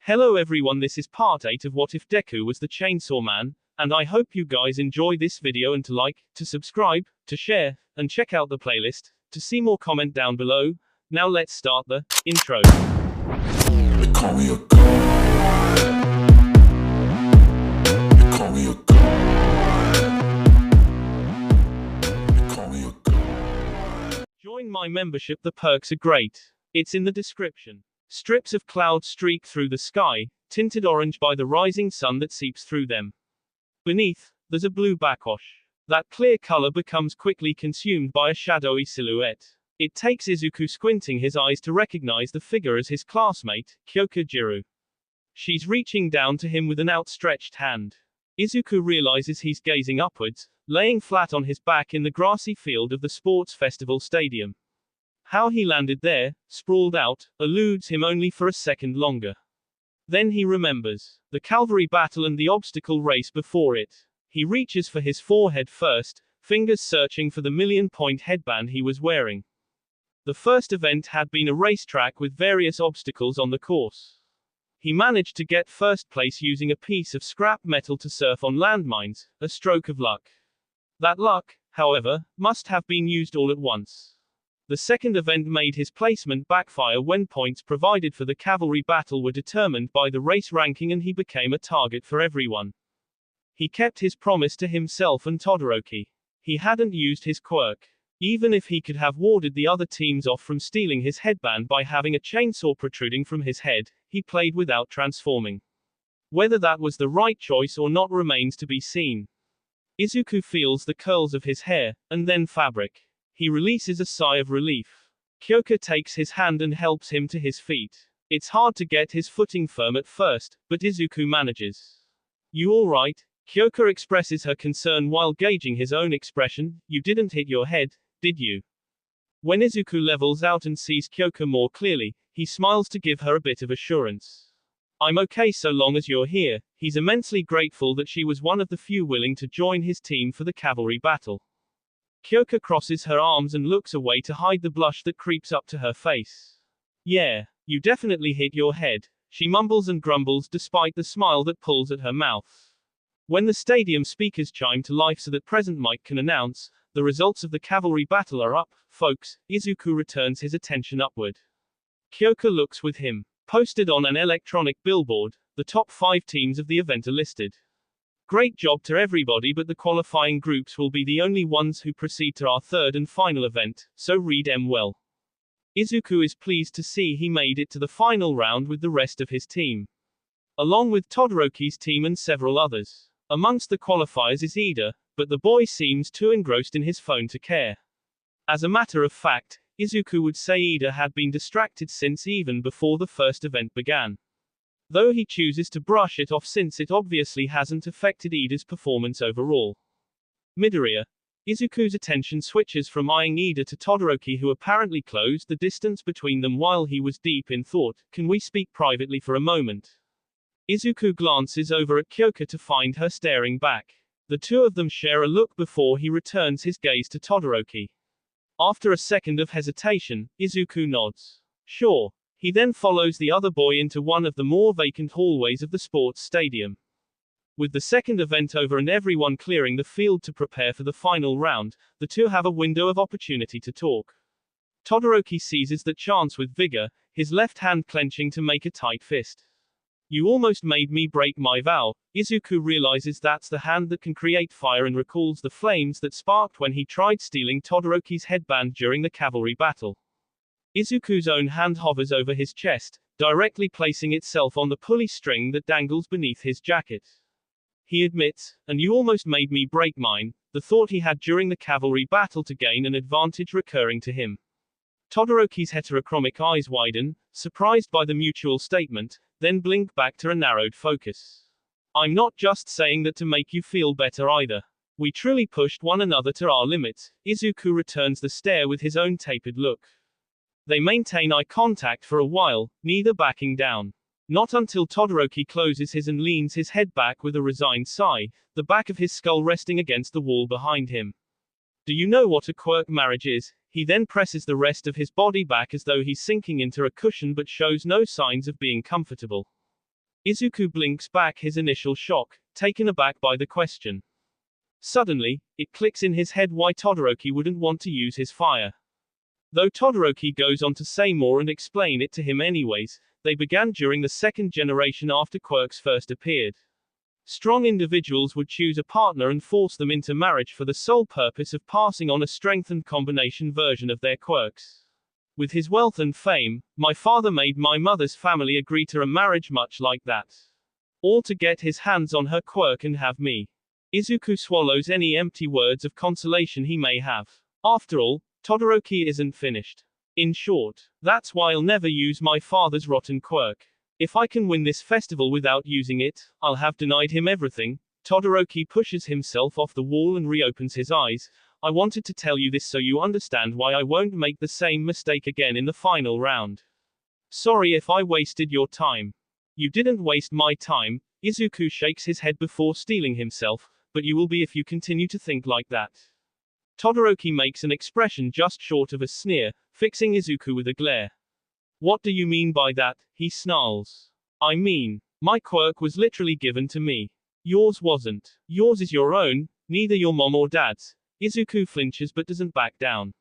Hello everyone, this is part 8 of What If Deku Was the Chainsaw Man, and I hope you guys enjoy this video and to like, to subscribe, to share, and check out the playlist, to see more comment down below. Now let's start the intro. They call me a god. They call me a god. They call me a god. Join my membership, the perks are great. It's in the description. Strips of cloud streak through the sky, tinted orange by the rising sun that seeps through them. Beneath, there's a blue backwash. That clear color becomes quickly consumed by a shadowy silhouette. It takes Izuku squinting his eyes to recognize the figure as his classmate, Kyoka. She's reaching down to him with an outstretched hand. Izuku realizes he's gazing upwards, laying flat on his back in the grassy field of the sports festival stadium. How he landed there, sprawled out, eludes him only for a second longer. Then he remembers the cavalry battle and the obstacle race before it. He reaches for his forehead first, fingers searching for the million-point headband he was wearing. The first event had been a racetrack with various obstacles on the course. He managed to get first place using a piece of scrap metal to surf on landmines, a stroke of luck. That luck, however, must have been used all at once. The second event made his placement backfire when points provided for the cavalry battle were determined by the race ranking and he became a target for everyone. He kept his promise to himself and Todoroki. He hadn't used his quirk. Even if he could have warded the other teams off from stealing his headband by having a chainsaw protruding from his head, he played without transforming. Whether that was the right choice or not remains to be seen. Izuku feels the curls of his hair, and then fabric. He releases a sigh of relief. Kyoka takes his hand and helps him to his feet. It's hard to get his footing firm at first, but Izuku manages. You alright? Kyoka expresses her concern while gauging his own expression. You didn't hit your head, did you? When Izuku levels out and sees Kyoka more clearly, he smiles to give her a bit of assurance. I'm okay so long as you're here. He's immensely grateful that she was one of the few willing to join his team for the cavalry battle. Kyoka crosses her arms and looks away to hide the blush that creeps up to her face. Yeah, you definitely hit your head, she mumbles and grumbles despite the smile that pulls at her mouth. When the stadium speakers chime to life so that present Mike can announce, the results of the cavalry battle are up, folks, Izuku returns his attention upward. Kyoka looks with him. Posted on an electronic billboard, the top 5 teams of the event are listed. Great job to everybody, but the qualifying groups will be the only ones who proceed to our third and final event, so read them well. Izuku is pleased to see he made it to the final round with the rest of his team. Along with Todoroki's team and several others. Amongst the qualifiers is Ida, but the boy seems too engrossed in his phone to care. As a matter of fact, Izuku would say Ida had been distracted since even before the first event began. Though he chooses to brush it off since it obviously hasn't affected Ida's performance overall. Midoriya. Izuku's attention switches from eyeing Ida to Todoroki, who apparently closed the distance between them while he was deep in thought. Can we speak privately for a moment? Izuku glances over at Kyoka to find her staring back. The two of them share a look before he returns his gaze to Todoroki. After a second of hesitation, Izuku nods. Sure. He then follows the other boy into one of the more vacant hallways of the sports stadium. With the second event over and everyone clearing the field to prepare for the final round, the two have a window of opportunity to talk. Todoroki seizes the chance with vigor, his left hand clenching to make a tight fist. You almost made me break my vow. Izuku realizes that's the hand that can create fire and recalls the flames that sparked when he tried stealing Todoroki's headband during the cavalry battle. Izuku's own hand hovers over his chest, directly placing itself on the pulley string that dangles beneath his jacket. He admits, and you almost made me break mine, the thought he had during the cavalry battle to gain an advantage recurring to him. Todoroki's heterochromic eyes widen, surprised by the mutual statement, then blink back to a narrowed focus. I'm not just saying that to make you feel better either. We truly pushed one another to our limits. Izuku returns the stare with his own tapered look. They maintain eye contact for a while, neither backing down. Not until Todoroki closes his and leans his head back with a resigned sigh, the back of his skull resting against the wall behind him. Do you know what a quirk marriage is? He then presses the rest of his body back as though he's sinking into a cushion but shows no signs of being comfortable. Izuku blinks back his initial shock, taken aback by the question. Suddenly, it clicks in his head why Todoroki wouldn't want to use his fire. Though Todoroki goes on to say more and explain it to him anyways, they began during the second generation after quirks first appeared. Strong individuals would choose a partner and force them into marriage for the sole purpose of passing on a strengthened combination version of their quirks. With his wealth and fame, my father made my mother's family agree to a marriage much like that. All to get his hands on her quirk and have me. Izuku swallows any empty words of consolation he may have. After all, Todoroki isn't finished. In short, that's why I'll never use my father's rotten quirk. If I can win this festival without using it, I'll have denied him everything. Todoroki pushes himself off the wall and reopens his eyes. I wanted to tell you this so you understand why I won't make the same mistake again in the final round. Sorry if I wasted your time. You didn't waste my time. Izuku shakes his head before steeling himself, but you will be if you continue to think like that. Todoroki makes an expression just short of a sneer, fixing Izuku with a glare. What do you mean by that? He snarls. I mean, my quirk was literally given to me. Yours wasn't. Yours is your own, neither your mom or dad's. Izuku flinches but doesn't back down.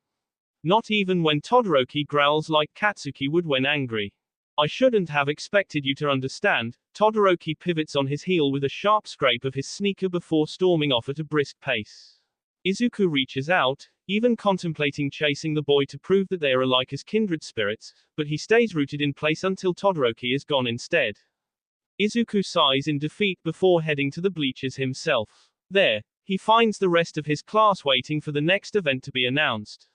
Not even when Todoroki growls like Katsuki would when angry. I shouldn't have expected you to understand. Todoroki pivots on his heel with a sharp scrape of his sneaker before storming off at a brisk pace. Izuku reaches out, even contemplating chasing the boy to prove that they are alike as kindred spirits, but he stays rooted in place until Todoroki is gone instead. Izuku sighs in defeat before heading to the bleachers himself. There, he finds the rest of his class waiting for the next event to be announced.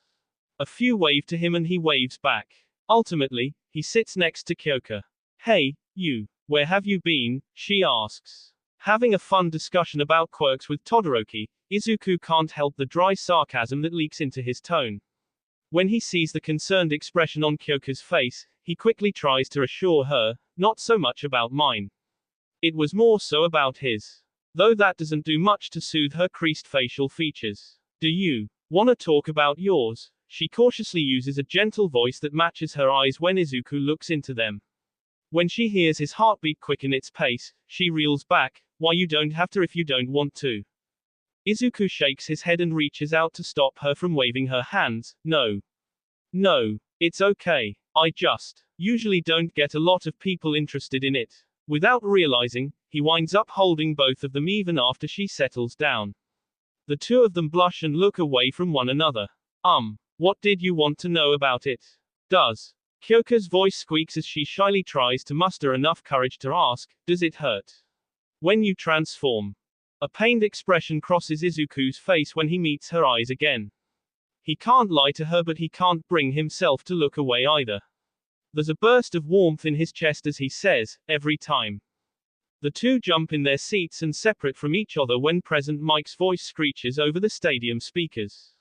A few wave to him and he waves back. Ultimately, he sits next to Kyoka. Hey, you. Where have you been? She asks. Having a fun discussion about quirks with Todoroki, Izuku can't help the dry sarcasm that leaks into his tone. When he sees the concerned expression on Kyoka's face, he quickly tries to assure her, not so much about mine. It was more so about his. Though that doesn't do much to soothe her creased facial features. Do you wanna talk about yours? She cautiously uses a gentle voice that matches her eyes when Izuku looks into them. When she hears his heartbeat quicken its pace, she reels back. Why you don't have to if you don't want to. Izuku shakes his head and reaches out to stop her from waving her hands. No. No. It's okay. I just usually don't get a lot of people interested in it. Without realizing, he winds up holding both of them even after she settles down. The two of them blush and look away from one another. What did you want to know about it? Does? Kyoka's voice squeaks as she shyly tries to muster enough courage to ask, does it hurt? When you transform. A pained expression crosses Izuku's face when he meets her eyes again. He can't lie to her but he can't bring himself to look away either. There's a burst of warmth in his chest as he says, every time. The two jump in their seats and separate from each other when Present Mike's voice screeches over the stadium speakers.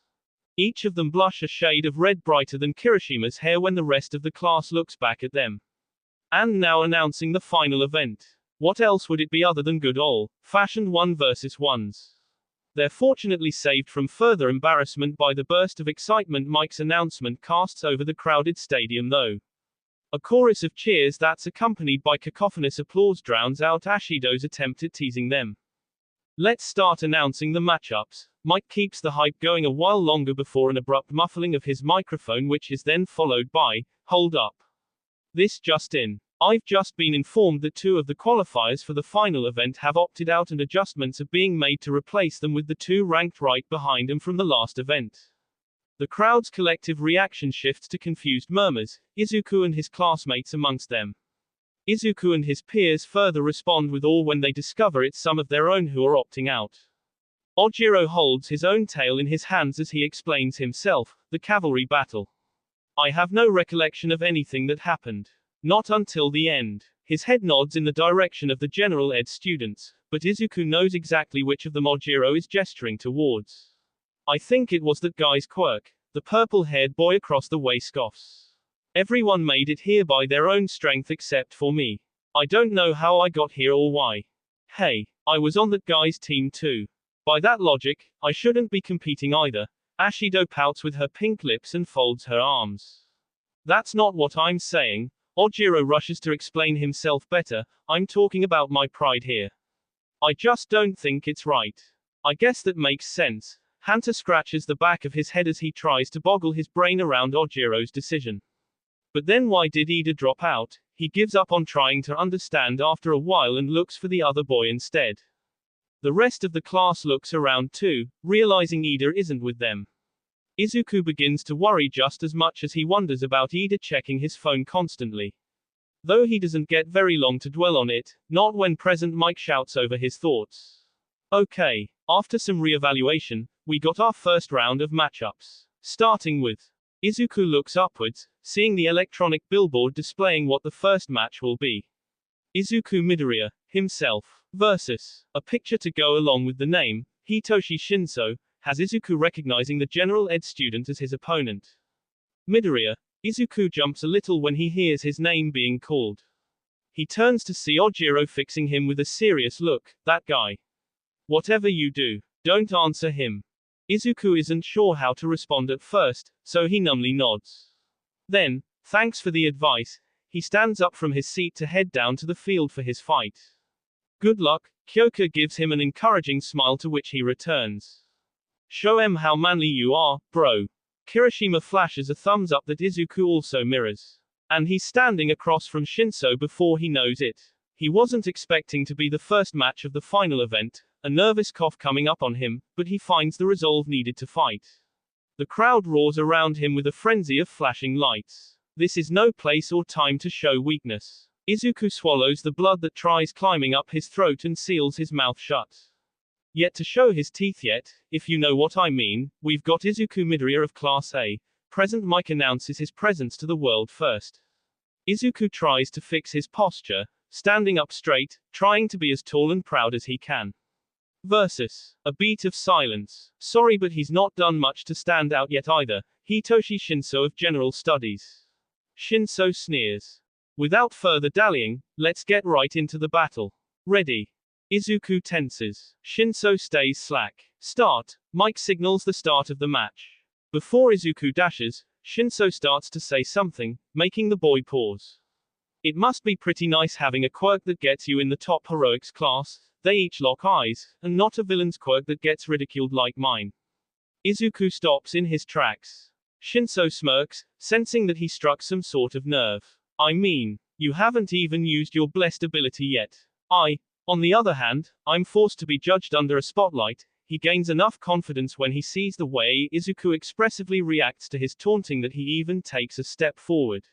Each of them blush a shade of red brighter than Kirishima's hair when the rest of the class looks back at them. And now announcing the final event. What else would it be other than good old-fashioned 1 versus 1s? They're fortunately saved from further embarrassment by the burst of excitement Mike's announcement casts over the crowded stadium though. A chorus of cheers that's accompanied by cacophonous applause drowns out Ashido's attempt at teasing them. Let's start announcing the matchups. Mike keeps the hype going a while longer before an abrupt muffling of his microphone which is then followed by, hold up. This just in. I've just been informed that 2 of the qualifiers for the final event have opted out and adjustments are being made to replace them with the 2 ranked right behind them from the last event. The crowd's collective reaction shifts to confused murmurs, Izuku and his classmates amongst them. Izuku and his peers further respond with awe when they discover it's some of their own who are opting out. Ojiro holds his own tail in his hands as he explains himself, the cavalry battle. I have no recollection of anything that happened. Not until the end. His head nods in the direction of the general ed students, but Izuku knows exactly which of them Ojiro is gesturing towards. I think it was that guy's quirk. The purple-haired boy across the way scoffs. Everyone made it here by their own strength except for me. I don't know how I got here or why. Hey, I was on that guy's team too. By that logic, I shouldn't be competing either. Ashido pouts with her pink lips and folds her arms. That's not what I'm saying. Ojiro rushes to explain himself better. I'm talking about my pride here. I just don't think it's right. I guess that makes sense. Hanta scratches the back of his head as he tries to boggle his brain around Ojiro's decision. But then why did Ida drop out? He gives up on trying to understand after a while and looks for the other boy instead. The rest of the class looks around too, realizing Ida isn't with them. Izuku begins to worry just as much as he wonders about Ida checking his phone constantly. Though he doesn't get very long to dwell on it, not when Present Mike shouts over his thoughts. Okay, after some reevaluation, we got our first round of matchups. Starting with Izuku looks upwards, seeing the electronic billboard displaying what the first match will be. Izuku Midoriya, himself, versus a picture to go along with the name, Hitoshi Shinso, has Izuku recognizing the general ed student as his opponent. Midoriya, Izuku jumps a little when he hears his name being called. He turns to see Ojiro fixing him with a serious look. That guy. Whatever you do, don't answer him. Izuku isn't sure how to respond at first, so he numbly nods. Then, thanks for the advice, he stands up from his seat to head down to the field for his fight. Good luck, Kyoka gives him an encouraging smile to which he returns. Show em how manly you are, bro. Kirishima flashes a thumbs up that Izuku also mirrors. And he's standing across from Shinso before he knows it. He wasn't expecting to be the first match of the final event, a nervous cough coming up on him, but he finds the resolve needed to fight. The crowd roars around him with a frenzy of flashing lights. This is no place or time to show weakness. Izuku swallows the blood that tries climbing up his throat and seals his mouth shut. Yet to show his teeth yet, if you know what I mean, we've got Izuku Midoriya of Class A. Present Mike announces his presence to the world first. Izuku tries to fix his posture, standing up straight, trying to be as tall and proud as he can. Versus a beat of silence. Sorry, but he's not done much to stand out yet either. Hitoshi Shinso of General Studies. Shinso sneers. Without further dallying, let's get right into the battle. Ready. Izuku tenses. Shinso stays slack. Start. Mike signals the start of the match. Before Izuku dashes, Shinso starts to say something, making the boy pause. It must be pretty nice having a quirk that gets you in the top heroics class. They each lock eyes, and not a villain's quirk that gets ridiculed like mine. Izuku stops in his tracks. Shinso smirks, sensing that he struck some sort of nerve. I mean, you haven't even used your blessed ability yet. On the other hand, I'm forced to be judged under a spotlight. He gains enough confidence when he sees the way Izuku expressively reacts to his taunting that he even takes a step forward.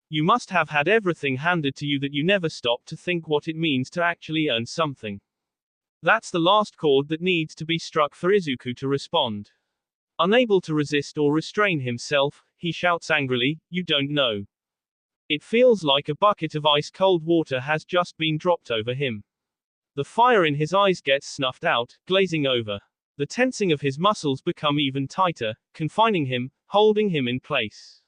You must have had everything handed to you that you never stop to think what it means to actually earn something. That's the last chord that needs to be struck for Izuku to respond. Unable to resist or restrain himself, he shouts angrily, "You don't know." It feels like a bucket of ice-cold water has just been dropped over him. The fire in his eyes gets snuffed out, glazing over. The tensing of his muscles become even tighter, confining him, holding him in place.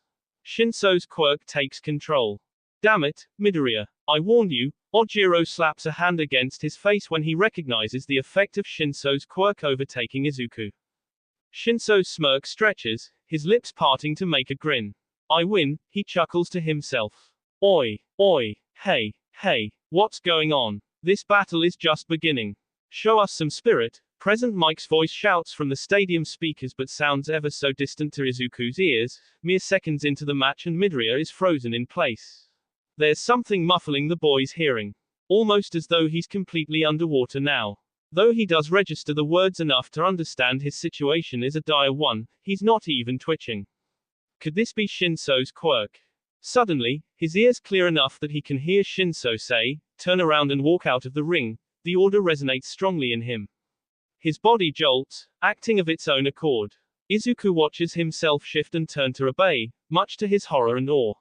Shinso's quirk takes control. Damn it, Midoriya. I warned you. Ojiro slaps a hand against his face when he recognizes the effect of Shinso's quirk overtaking Izuku. Shinso's smirk stretches, his lips parting to make a grin. I win, he chuckles to himself. Oi, hey, what's going on? This battle is just beginning. Show us some spirit. Present Mike's voice shouts from the stadium speakers but sounds ever so distant to Izuku's ears. Mere seconds into the match and Midoriya is frozen in place. There's something muffling the boy's hearing. Almost as though he's completely underwater now. Though he does register the words enough to understand his situation is a dire one, he's not even twitching. Could this be Shinso's quirk? Suddenly, his ears clear enough that he can hear Shinso say, "Turn around and walk out of the ring." The order resonates strongly in him. His body jolts, acting of its own accord. Izuku watches himself shift and turn to obey, much to his horror and awe.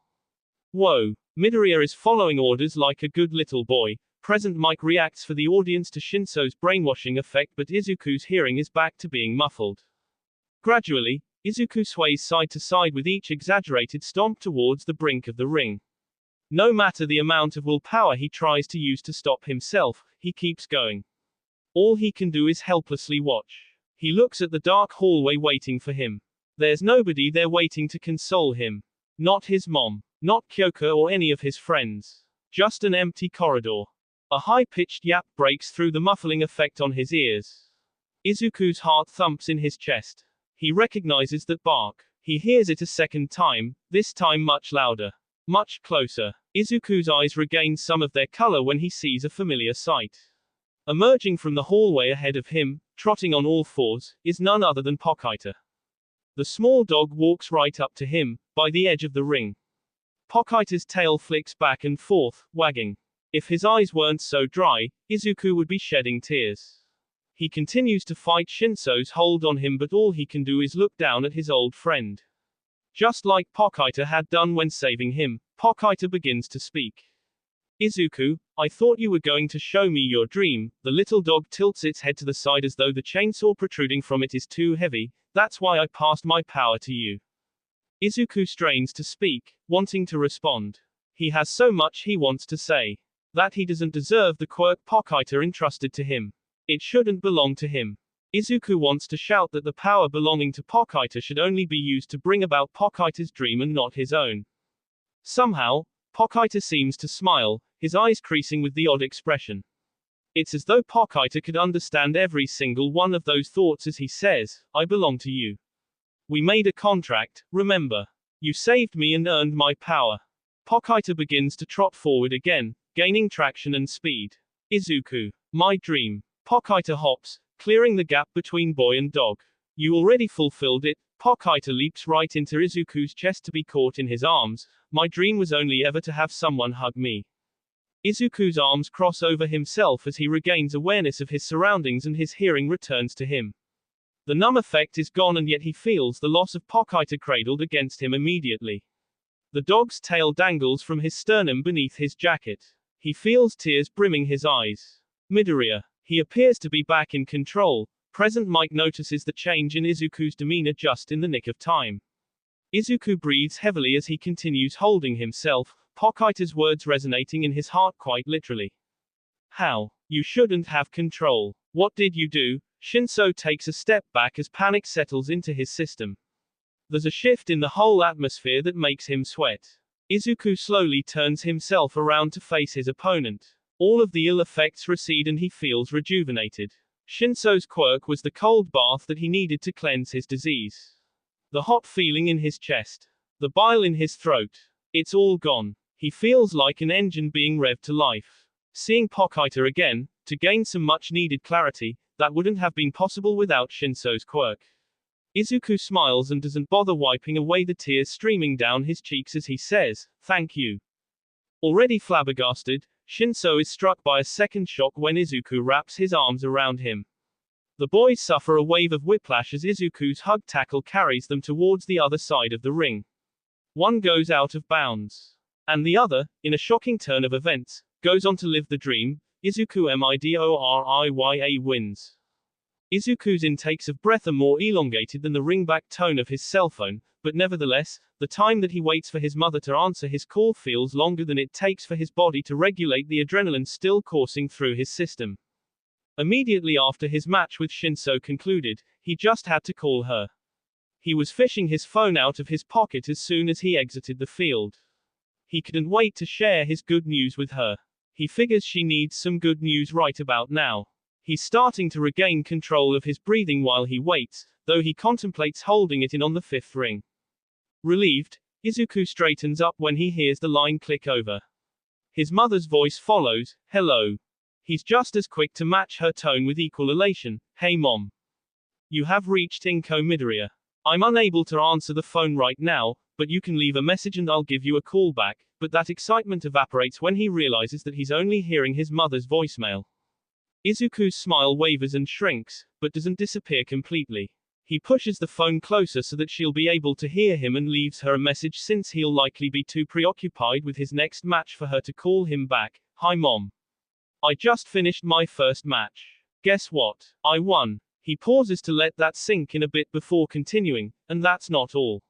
Whoa. Midoriya is following orders like a good little boy. Present Mike reacts for the audience to Shinso's brainwashing effect, but Izuku's hearing is back to being muffled. Gradually, Izuku sways side to side with each exaggerated stomp towards the brink of the ring. No matter the amount of willpower he tries to use to stop himself, he keeps going. All he can do is helplessly watch. He looks at the dark hallway waiting for him. There's nobody there waiting to console him. Not his mom. Not Kyoka or any of his friends. Just an empty corridor. A high-pitched yap breaks through the muffling effect on his ears. Izuku's heart thumps in his chest. He recognizes that bark. He hears it a second time, this time much louder. Much closer. Izuku's eyes regain some of their color when he sees a familiar sight. Emerging from the hallway ahead of him, trotting on all fours, is none other than Pokita. The small dog walks right up to him, by the edge of the ring. Pokita's tail flicks back and forth, wagging. If his eyes weren't so dry, Izuku would be shedding tears. He continues to fight Shinso's hold on him, but all he can do is look down at his old friend. Just like Pokita had done when saving him, Pokita begins to speak. Izuku, I thought you were going to show me your dream. The little dog tilts its head to the side as though the chainsaw protruding from it is too heavy. That's why I passed my power to you. Izuku strains to speak, wanting to respond. He has so much he wants to say. That he doesn't deserve the quirk Pokita entrusted to him. It shouldn't belong to him. Izuku wants to shout that the power belonging to Pokita should only be used to bring about Pokita's dream and not his own. Somehow, Pokita seems to smile, his eyes creasing with the odd expression. It's as though Pokita could understand every single one of those thoughts as he says, I belong to you. We made a contract, remember? You saved me and earned my power. Pokita begins to trot forward again, gaining traction and speed. Izuku, my dream. Pokita hops, clearing the gap between boy and dog. You already fulfilled it. Pokita leaps right into Izuku's chest to be caught in his arms. My dream was only ever to have someone hug me. Izuku's arms cross over himself as he regains awareness of his surroundings and his hearing returns to him. The numb effect is gone and yet he feels the loss of Pokita cradled against him immediately. The dog's tail dangles from his sternum beneath his jacket. He feels tears brimming his eyes. Midoriya. He appears to be back in control. Present Mike notices the change in Izuku's demeanor just in the nick of time. Izuku breathes heavily as he continues holding himself, Pokita's words resonating in his heart quite literally. How? You shouldn't have control. What did you do? Shinso takes a step back as panic settles into his system. There's a shift in the whole atmosphere that makes him sweat. Izuku slowly turns himself around to face his opponent. All of the ill effects recede and he feels rejuvenated. Shinso's quirk was the cold bath that he needed to cleanse his disease. The hot feeling in his chest. The bile in his throat. It's all gone. He feels like an engine being revved to life. Seeing Pokita again, to gain some much needed clarity, that wouldn't have been possible without Shinso's quirk. Izuku smiles and doesn't bother wiping away the tears streaming down his cheeks as he says, thank you. Already flabbergasted, Shinso is struck by a second shock when Izuku wraps his arms around him. The boys suffer a wave of whiplash as Izuku's hug tackle carries them towards the other side of the ring. One goes out of bounds. And the other, in a shocking turn of events, goes on to live the dream. Izuku Midoriya wins. Izuku's intakes of breath are more elongated than the ringback tone of his cell phone, but nevertheless, the time that he waits for his mother to answer his call feels longer than it takes for his body to regulate the adrenaline still coursing through his system. Immediately after his match with Shinso concluded, he just had to call her. He was fishing his phone out of his pocket as soon as he exited the field. He couldn't wait to share his good news with her. He figures she needs some good news right about now. He's starting to regain control of his breathing while he waits, though he contemplates holding it in on the fifth ring. Relieved, Izuku straightens up when he hears the line click over. His mother's voice follows, hello. He's just as quick to match her tone with equal elation, hey mom. You have reached Inko Midoriya. I'm unable to answer the phone right now, but you can leave a message and I'll give you a call back, but that excitement evaporates when he realizes that he's only hearing his mother's voicemail. Izuku's smile wavers and shrinks, but doesn't disappear completely. He pushes the phone closer so that she'll be able to hear him and leaves her a message since he'll likely be too preoccupied with his next match for her to call him back. Hi mom. I just finished my first match. Guess what? I won. He pauses to let that sink in a bit before continuing, and that's not all.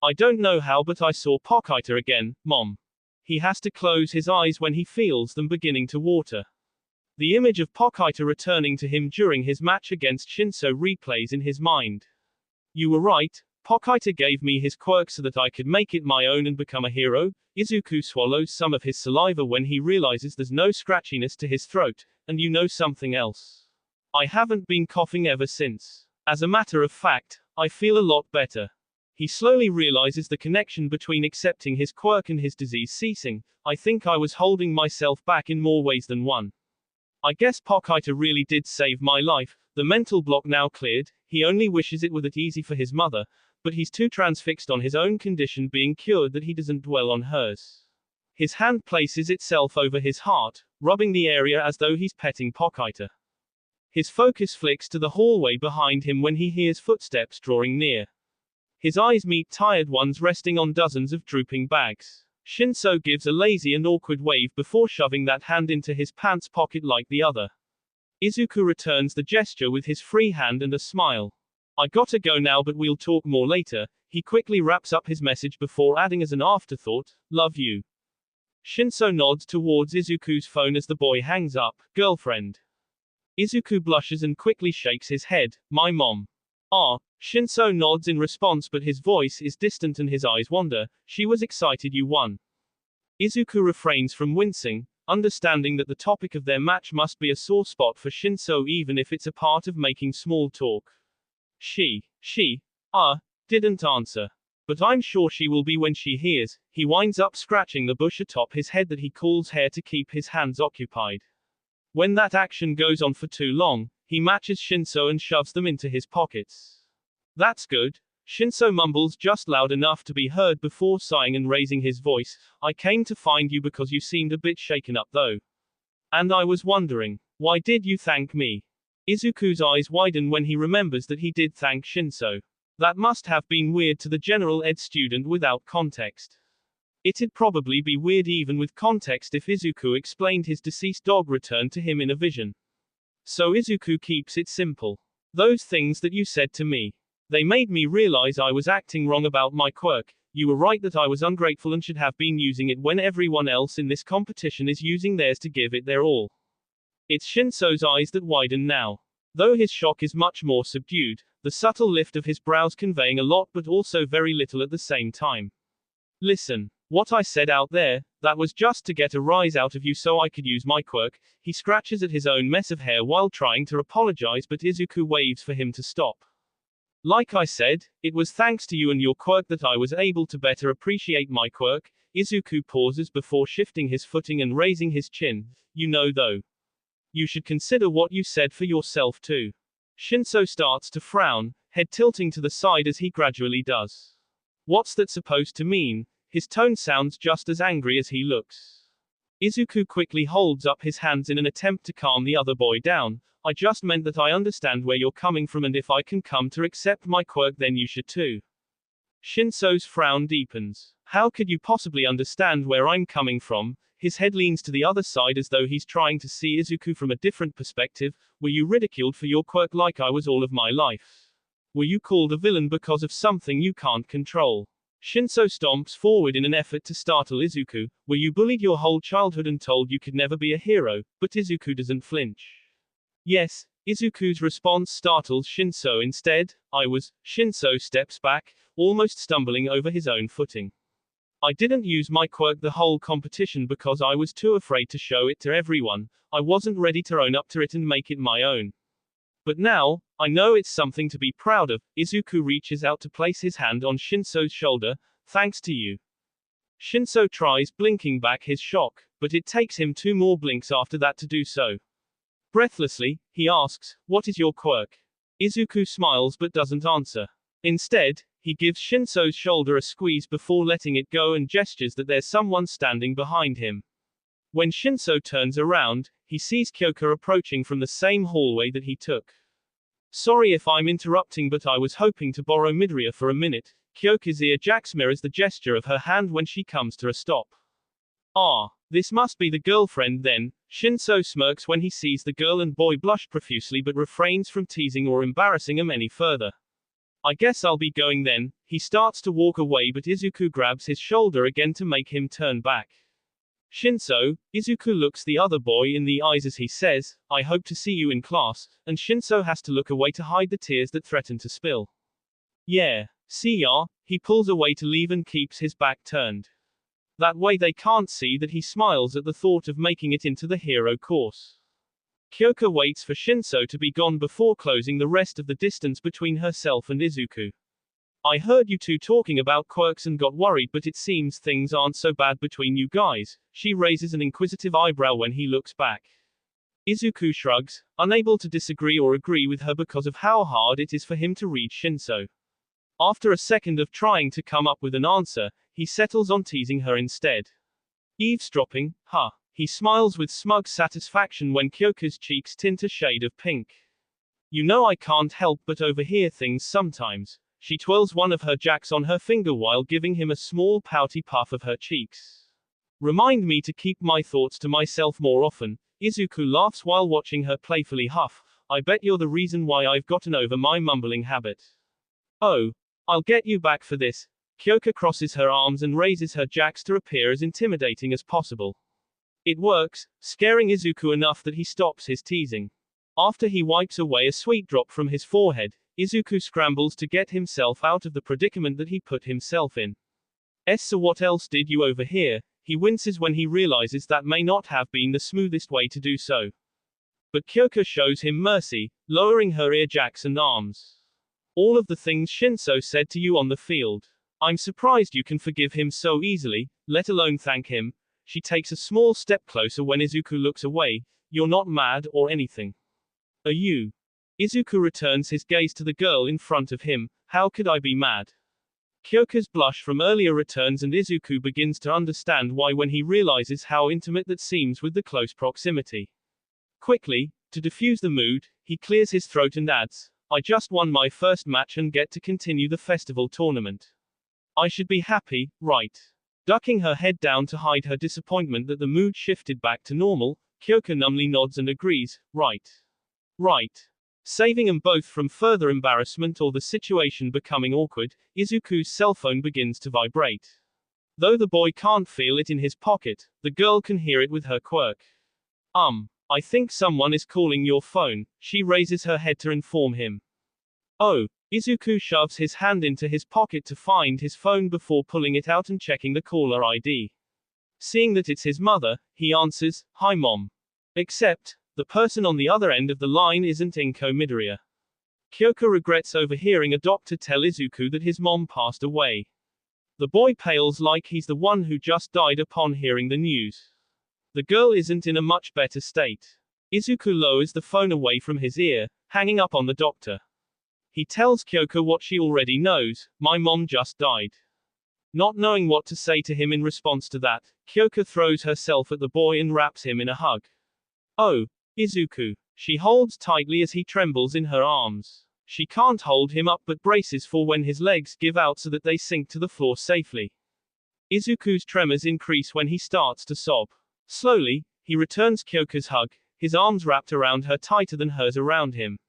I don't know how but I saw Pokita again, mom. He has to close his eyes when he feels them beginning to water. The image of Pokita returning to him during his match against Shinso replays in his mind. You were right, Pokita gave me his quirk so that I could make it my own and become a hero. Izuku swallows some of his saliva when he realizes there's no scratchiness to his throat, and you know something else. I haven't been coughing ever since. As a matter of fact, I feel a lot better. He slowly realizes the connection between accepting his quirk and his disease ceasing. I think I was holding myself back in more ways than one. I guess Pokita really did save my life. The mental block now cleared. He only wishes it were that easy for his mother, but he's too transfixed on his own condition being cured that he doesn't dwell on hers. His hand places itself over his heart, rubbing the area as though he's petting Pokita. His focus flicks to the hallway behind him when he hears footsteps drawing near. His eyes meet tired ones resting on dozens of drooping bags. Shinso gives a lazy and awkward wave before shoving that hand into his pants pocket like the other. Izuku returns the gesture with his free hand and a smile. I gotta go now, but we'll talk more later. He quickly wraps up his message before adding as an afterthought, love you. Shinso nods towards Izuku's phone as the boy hangs up, girlfriend. Izuku blushes and quickly shakes his head, my mom. Ah. Shinso nods in response, but his voice is distant and his eyes wander. She was excited you won. Izuku refrains from wincing, understanding that the topic of their match must be a sore spot for Shinso even if it's a part of making small talk. She didn't answer. But I'm sure she will be when she hears. He winds up scratching the bush atop his head that he calls hair to keep his hands occupied. When that action goes on for too long, he matches Shinso and shoves them into his pockets. That's good. Shinso mumbles just loud enough to be heard before sighing and raising his voice. I came to find you because you seemed a bit shaken up though. And I was wondering, why did you thank me? Izuku's eyes widen when he remembers that he did thank Shinso. That must have been weird to the general ed student without context. It'd probably be weird even with context if Izuku explained his deceased dog returned to him in a vision. So Izuku keeps it simple. Those things that you said to me. They made me realize I was acting wrong about my quirk. You were right that I was ungrateful and should have been using it when everyone else in this competition is using theirs to give it their all. It's Shinso's eyes that widen now. Though his shock is much more subdued, the subtle lift of his brows conveying a lot but also very little at the same time. Listen, what I said out there, that was just to get a rise out of you so I could use my quirk. He scratches at his own mess of hair while trying to apologize, but Izuku waves for him to stop. Like I said, it was thanks to you and your quirk that I was able to better appreciate my quirk. Izuku pauses before shifting his footing and raising his chin. You know though. You should consider what you said for yourself too. Shinso starts to frown, head tilting to the side as he gradually does. What's that supposed to mean? His tone sounds just as angry as he looks. Izuku quickly holds up his hands in an attempt to calm the other boy down. I just meant that I understand where you're coming from, and if I can come to accept my quirk then you should too. Shinso's frown deepens. How could you possibly understand where I'm coming from? His head leans to the other side as though he's trying to see Izuku from a different perspective. Were you ridiculed for your quirk like I was all of my life? Were you called a villain because of something you can't control? Shinso stomps forward in an effort to startle Izuku. Were you bullied your whole childhood and told you could never be a hero? But Izuku doesn't flinch. Yes, Izuku's response startles Shinso instead. I was. Shinso steps back, almost stumbling over his own footing. I didn't use my quirk the whole competition because I was too afraid to show it to everyone. I wasn't ready to own up to it and make it my own. But now, I know it's something to be proud of. Izuku reaches out to place his hand on Shinso's shoulder. Thanks to you. Shinso tries blinking back his shock, but it takes him 2 more blinks after that to do so. Breathlessly, he asks, what is your quirk? Izuku smiles but doesn't answer. Instead, he gives Shinso's shoulder a squeeze before letting it go and gestures that there's someone standing behind him. When Shinso turns around, he sees Kyoka approaching from the same hallway that he took. Sorry if I'm interrupting, but I was hoping to borrow Midoriya for a minute. Kyoka's ear jacks mirrors the gesture of her hand when she comes to a stop. Ah, this must be the girlfriend then. Shinso smirks when he sees the girl and boy blush profusely but refrains from teasing or embarrassing him any further. I guess I'll be going then. He starts to walk away but Izuku grabs his shoulder again to make him turn back. Shinso, Izuku looks the other boy in the eyes as he says, I hope to see you in class, and Shinso has to look away to hide the tears that threaten to spill. Yeah, CR, he pulls away to leave and keeps his back turned. That way they can't see that he smiles at the thought of making it into the hero course. Kyoka waits for Shinso to be gone before closing the rest of the distance between herself and Izuku. I heard you two talking about quirks and got worried, but it seems things aren't so bad between you guys. She raises an inquisitive eyebrow when he looks back. Izuku shrugs, unable to disagree or agree with her because of how hard it is for him to read Shinso. After a second of trying to come up with an answer, he settles on teasing her instead. Eavesdropping, huh? He smiles with smug satisfaction when Kyoka's cheeks tint a shade of pink. You know I can't help but overhear things sometimes. She twirls one of her jacks on her finger while giving him a small pouty puff of her cheeks. Remind me to keep my thoughts to myself more often. Izuku laughs while watching her playfully huff. I bet you're the reason why I've gotten over my mumbling habit. Oh, I'll get you back for this. Kyoka crosses her arms and raises her jacks to appear as intimidating as possible. It works, scaring Izuku enough that he stops his teasing. After he wipes away a sweat drop from his forehead, Izuku scrambles to get himself out of the predicament that he put himself in. So what else did you overhear? He winces when he realizes that may not have been the smoothest way to do so. But Kyoka shows him mercy, lowering her ear jacks and arms. All of the things Shinso said to you on the field. I'm surprised you can forgive him so easily, let alone thank him. She takes a small step closer when Izuku looks away. You're not mad or anything. Are you? Izuku returns his gaze to the girl in front of him. How could I be mad? Kyoka's blush from earlier returns and Izuku begins to understand why when he realizes how intimate that seems with the close proximity. Quickly, to diffuse the mood, he clears his throat and adds, I just won my first match and get to continue the festival tournament. I should be happy, right? Ducking her head down to hide her disappointment that the mood shifted back to normal, Kyoka numbly nods and agrees, right. Right. Saving them both from further embarrassment or the situation becoming awkward, Izuku's cell phone begins to vibrate. Though the boy can't feel it in his pocket, the girl can hear it with her quirk. I think someone is calling your phone, she raises her head to inform him. Oh, Izuku shoves his hand into his pocket to find his phone before pulling it out and checking the caller ID. Seeing that it's his mother, he answers, Hi mom. Except, the person on the other end of the line isn't Inko Midoriya. Kyoka regrets overhearing a doctor tell Izuku that his mom passed away. The boy pales like he's the one who just died upon hearing the news. The girl isn't in a much better state. Izuku lowers the phone away from his ear, hanging up on the doctor. He tells Kyoka what she already knows, my mom just died. Not knowing what to say to him in response to that, Kyoka throws herself at the boy and wraps him in a hug. Oh, Izuku. She holds tightly as he trembles in her arms. She can't hold him up but braces for when his legs give out so that they sink to the floor safely. Izuku's tremors increase when he starts to sob. Slowly, he returns Kyoka's hug, his arms wrapped around her tighter than hers around him.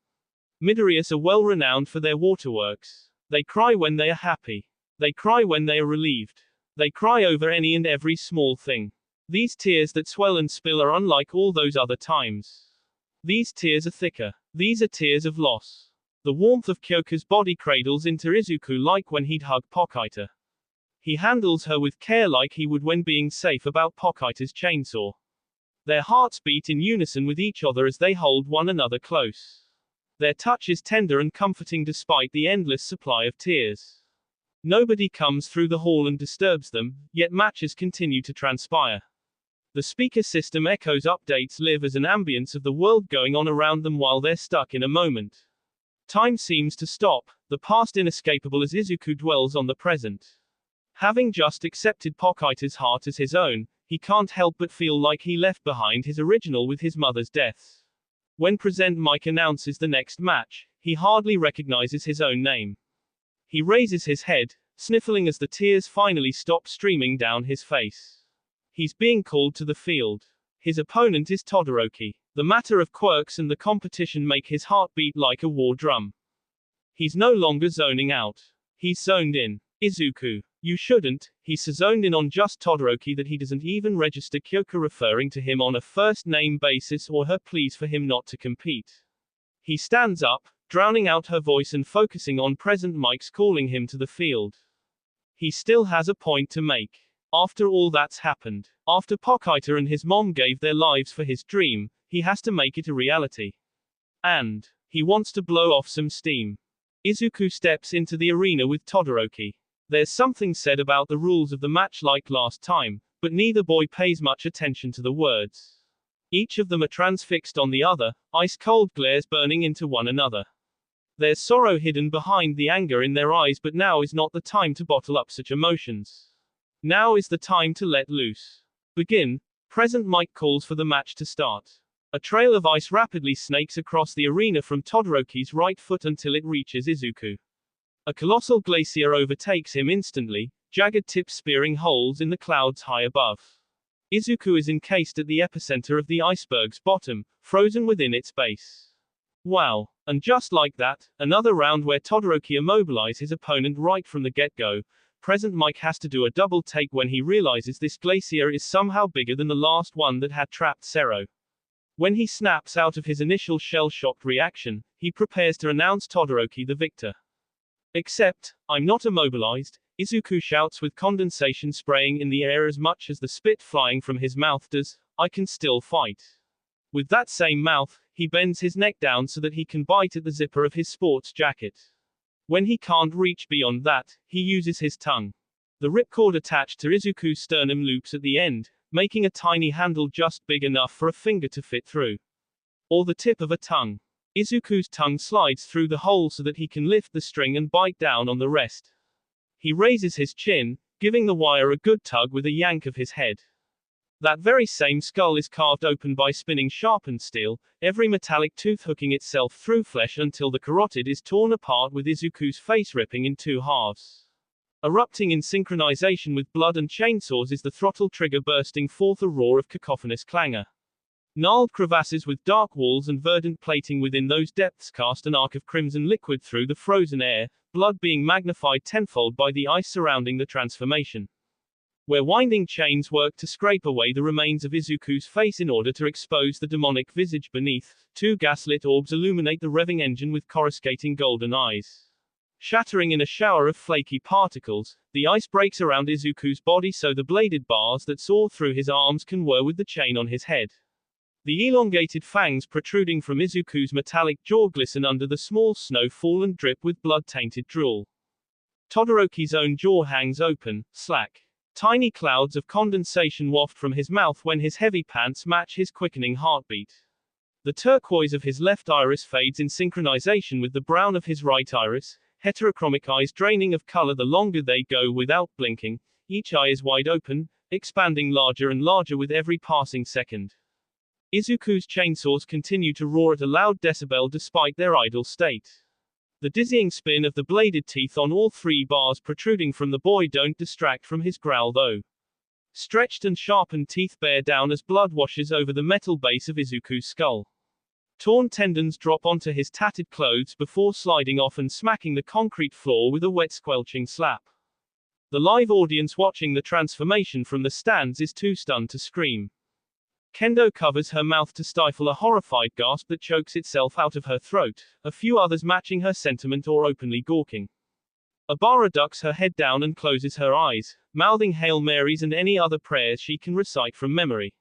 Midoriyas are well renowned for their waterworks. They cry when they are happy. They cry when they are relieved. They cry over any and every small thing. These tears that swell and spill are unlike all those other times. These tears are thicker. These are tears of loss. The warmth of Kyoka's body cradles into Izuku like when he'd hug Pokita. He handles her with care like he would when being safe about Pokita's chainsaw. Their hearts beat in unison with each other as they hold one another close. Their touch is tender and comforting despite the endless supply of tears. Nobody comes through the hall and disturbs them, yet matches continue to transpire. The speaker system echoes updates live as an ambience of the world going on around them while they're stuck in a moment. Time seems to stop, the past inescapable as Izuku dwells on the present. Having just accepted Pokita's heart as his own, he can't help but feel like he left behind his original with his mother's death. When present mic announces the next match, he hardly recognizes his own name. He raises his head, sniffling as the tears finally stop streaming down his face. He's being called to the field. His opponent is Todoroki. The matter of quirks and the competition make his heart beat like a war drum. He's no longer zoning out. He's zoned in. Izuku. You shouldn't. He's so zoned in on just Todoroki that he doesn't even register Kyoka referring to him on a first name basis or her pleas for him not to compete. He stands up, drowning out her voice and focusing on present Mike's calling him to the field. He still has a point to make. After all that's happened, after Pokita and his mom gave their lives for his dream, he has to make it a reality. And he wants to blow off some steam. Izuku steps into the arena with Todoroki. There's something said about the rules of the match like last time, but neither boy pays much attention to the words. Each of them are transfixed on the other, ice-cold glares burning into one another. There's sorrow hidden behind the anger in their eyes, but now is not the time to bottle up such emotions. Now is the time to let loose. Begin. Present Mike calls for the match to start. A trail of ice rapidly snakes across the arena from Todoroki's right foot until it reaches Izuku. A colossal glacier overtakes him instantly, jagged tips spearing holes in the clouds high above. Izuku is encased at the epicenter of the iceberg's bottom, frozen within its base. Wow. And just like that, another round where Todoroki immobilizes his opponent right from the get-go. Present Mike has to do a double take when he realizes this glacier is somehow bigger than the last one that had trapped Zero. When he snaps out of his initial shell-shocked reaction, he prepares to announce Todoroki the victor. Except, I'm not immobilized, Izuku shouts with condensation spraying in the air as much as the spit flying from his mouth does. I can still fight. With that same mouth, he bends his neck down so that he can bite at the zipper of his sports jacket. When he can't reach beyond that, he uses his tongue. The ripcord attached to Izuku's sternum loops at the end, making a tiny handle just big enough for a finger to fit through. Or the tip of a tongue. Izuku's tongue slides through the hole so that he can lift the string and bite down on the rest. He raises his chin, giving the wire a good tug with a yank of his head. That very same skull is carved open by spinning sharpened steel, every metallic tooth hooking itself through flesh until the carotid is torn apart with Izuku's face ripping in two halves. Erupting in synchronization with blood and chainsaws is the throttle trigger bursting forth a roar of cacophonous clangor. Gnarled crevasses with dark walls and verdant plating within those depths cast an arc of crimson liquid through the frozen air, blood being magnified tenfold by the ice surrounding the transformation. Where winding chains work to scrape away the remains of Izuku's face in order to expose the demonic visage beneath, two gaslit orbs illuminate the revving engine with coruscating golden eyes. Shattering in a shower of flaky particles, the ice breaks around Izuku's body so the bladed bars that saw through his arms can whir with the chain on his head. The elongated fangs protruding from Izuku's metallic jaw glisten under the small snowfall and drip with blood-tainted drool. Todoroki's own jaw hangs open, slack. Tiny clouds of condensation waft from his mouth when his heavy pants match his quickening heartbeat. The turquoise of his left iris fades in synchronization with the brown of his right iris, heterochromic eyes draining of color the longer they go without blinking. Each eye is wide open, expanding larger and larger with every passing second. Izuku's chainsaws continue to roar at a loud decibel despite their idle state. The dizzying spin of the bladed teeth on all three bars protruding from the boy don't distract from his growl though. Stretched and sharpened teeth bear down as blood washes over the metal base of Izuku's skull. Torn tendons drop onto his tattered clothes before sliding off and smacking the concrete floor with a wet squelching slap. The live audience watching the transformation from the stands is too stunned to scream. Kendo covers her mouth to stifle a horrified gasp that chokes itself out of her throat, a few others matching her sentiment or openly gawking. Abara ducks her head down and closes her eyes, mouthing Hail Marys and any other prayers she can recite from memory.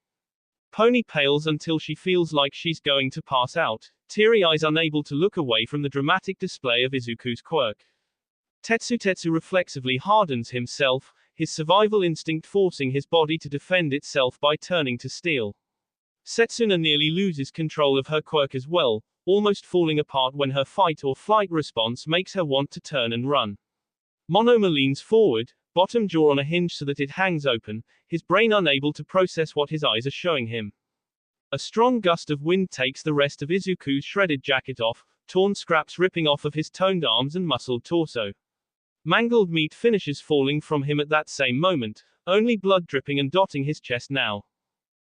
Pony pales until she feels like she's going to pass out, teary eyes unable to look away from the dramatic display of Izuku's quirk. Tetsu reflexively hardens himself, his survival instinct forcing his body to defend itself by turning to steel. Setsuna nearly loses control of her quirk as well, almost falling apart when her fight or flight response makes her want to turn and run. Monoma leans forward, bottom jaw on a hinge so that it hangs open, his brain unable to process what his eyes are showing him. A strong gust of wind takes the rest of Izuku's shredded jacket off, torn scraps ripping off of his toned arms and muscled torso. Mangled meat finishes falling from him at that same moment, only blood dripping and dotting his chest now.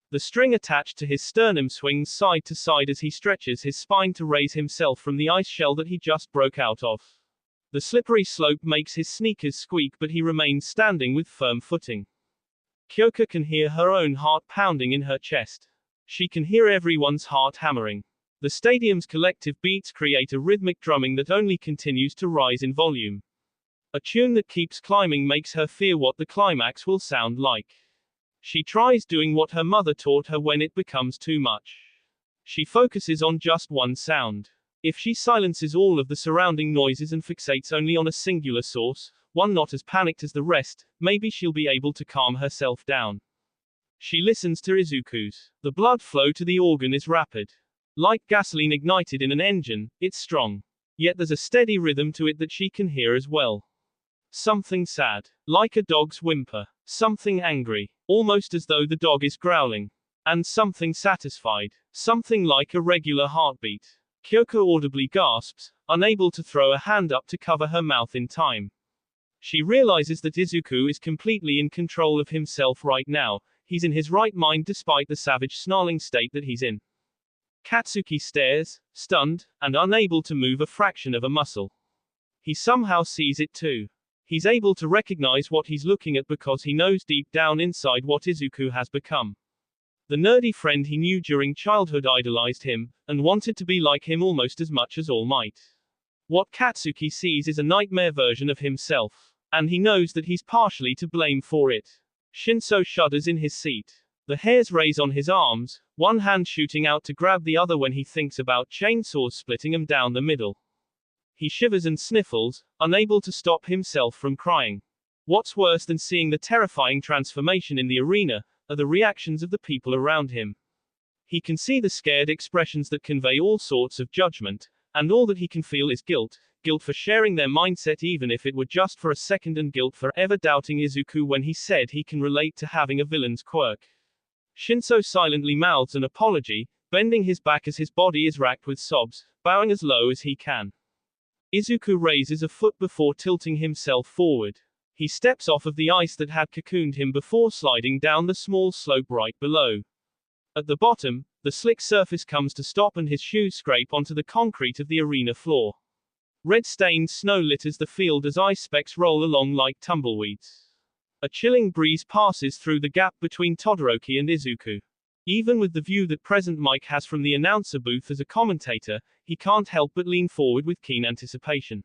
The string attached to his sternum swings side to side as he stretches his spine to raise himself from the ice shell that he just broke out of. The slippery slope makes his sneakers squeak, but he remains standing with firm footing. Kyoka can hear her own heart pounding in her chest. She can hear everyone's heart hammering. The stadium's collective beats create a rhythmic drumming that only continues to rise in volume. A tune that keeps climbing makes her fear what the climax will sound like. She tries doing what her mother taught her when it becomes too much. She focuses on just one sound. If she silences all of the surrounding noises and fixates only on a singular source, one not as panicked as the rest, maybe she'll be able to calm herself down. She listens to Izuku's. The blood flow to the organ is rapid. Like gasoline ignited in an engine, it's strong. Yet there's a steady rhythm to it that she can hear as well. Something sad. Like a dog's whimper. Something angry. Almost as though the dog is growling. And something satisfied. Something like a regular heartbeat. Kyoko audibly gasps, unable to throw a hand up to cover her mouth in time. She realizes that Izuku is completely in control of himself right now. He's in his right mind despite the savage snarling state that he's in. Katsuki stares, stunned, and unable to move a fraction of a muscle. He somehow sees it too. He's able to recognize what he's looking at because he knows deep down inside what Izuku has become. The nerdy friend he knew during childhood idolized him, and wanted to be like him almost as much as All Might. What Katsuki sees is a nightmare version of himself, and he knows that he's partially to blame for it. Shinso shudders in his seat. The hairs raise on his arms, one hand shooting out to grab the other when he thinks about chainsaws splitting him down the middle. He shivers and sniffles, unable to stop himself from crying. What's worse than seeing the terrifying transformation in the arena are the reactions of the people around him. He can see the scared expressions that convey all sorts of judgment, and all that he can feel is guilt. Guilt for sharing their mindset even if it were just for a second, and guilt for ever doubting Izuku when he said he can relate to having a villain's quirk. Shinso silently mouths an apology, bending his back as his body is racked with sobs, bowing as low as he can. Izuku raises a foot before tilting himself forward. He steps off of the ice that had cocooned him before sliding down the small slope right below. At the bottom, the slick surface comes to stop and his shoes scrape onto the concrete of the arena floor. Red-stained snow litters the field as ice specks roll along like tumbleweeds. A chilling breeze passes through the gap between Todoroki and Izuku. Even with the view that present Mike has from the announcer booth as a commentator, he can't help but lean forward with keen anticipation.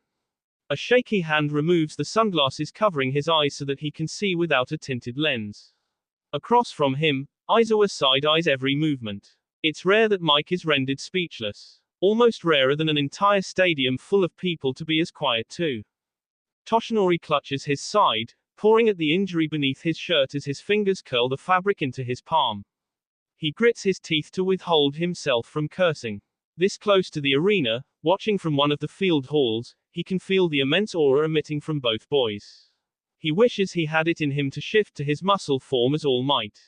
A shaky hand removes the sunglasses covering his eyes so that he can see without a tinted lens. Across from him, Aizawa side-eyes every movement. It's rare that Mike is rendered speechless. Almost rarer than an entire stadium full of people to be as quiet too. Toshinori clutches his side, pouring at the injury beneath his shirt as his fingers curl the fabric into his palm. He grits his teeth to withhold himself from cursing. This close to the arena, watching from one of the field halls, he can feel the immense aura emitting from both boys. He wishes he had it in him to shift to his muscle form as All Might.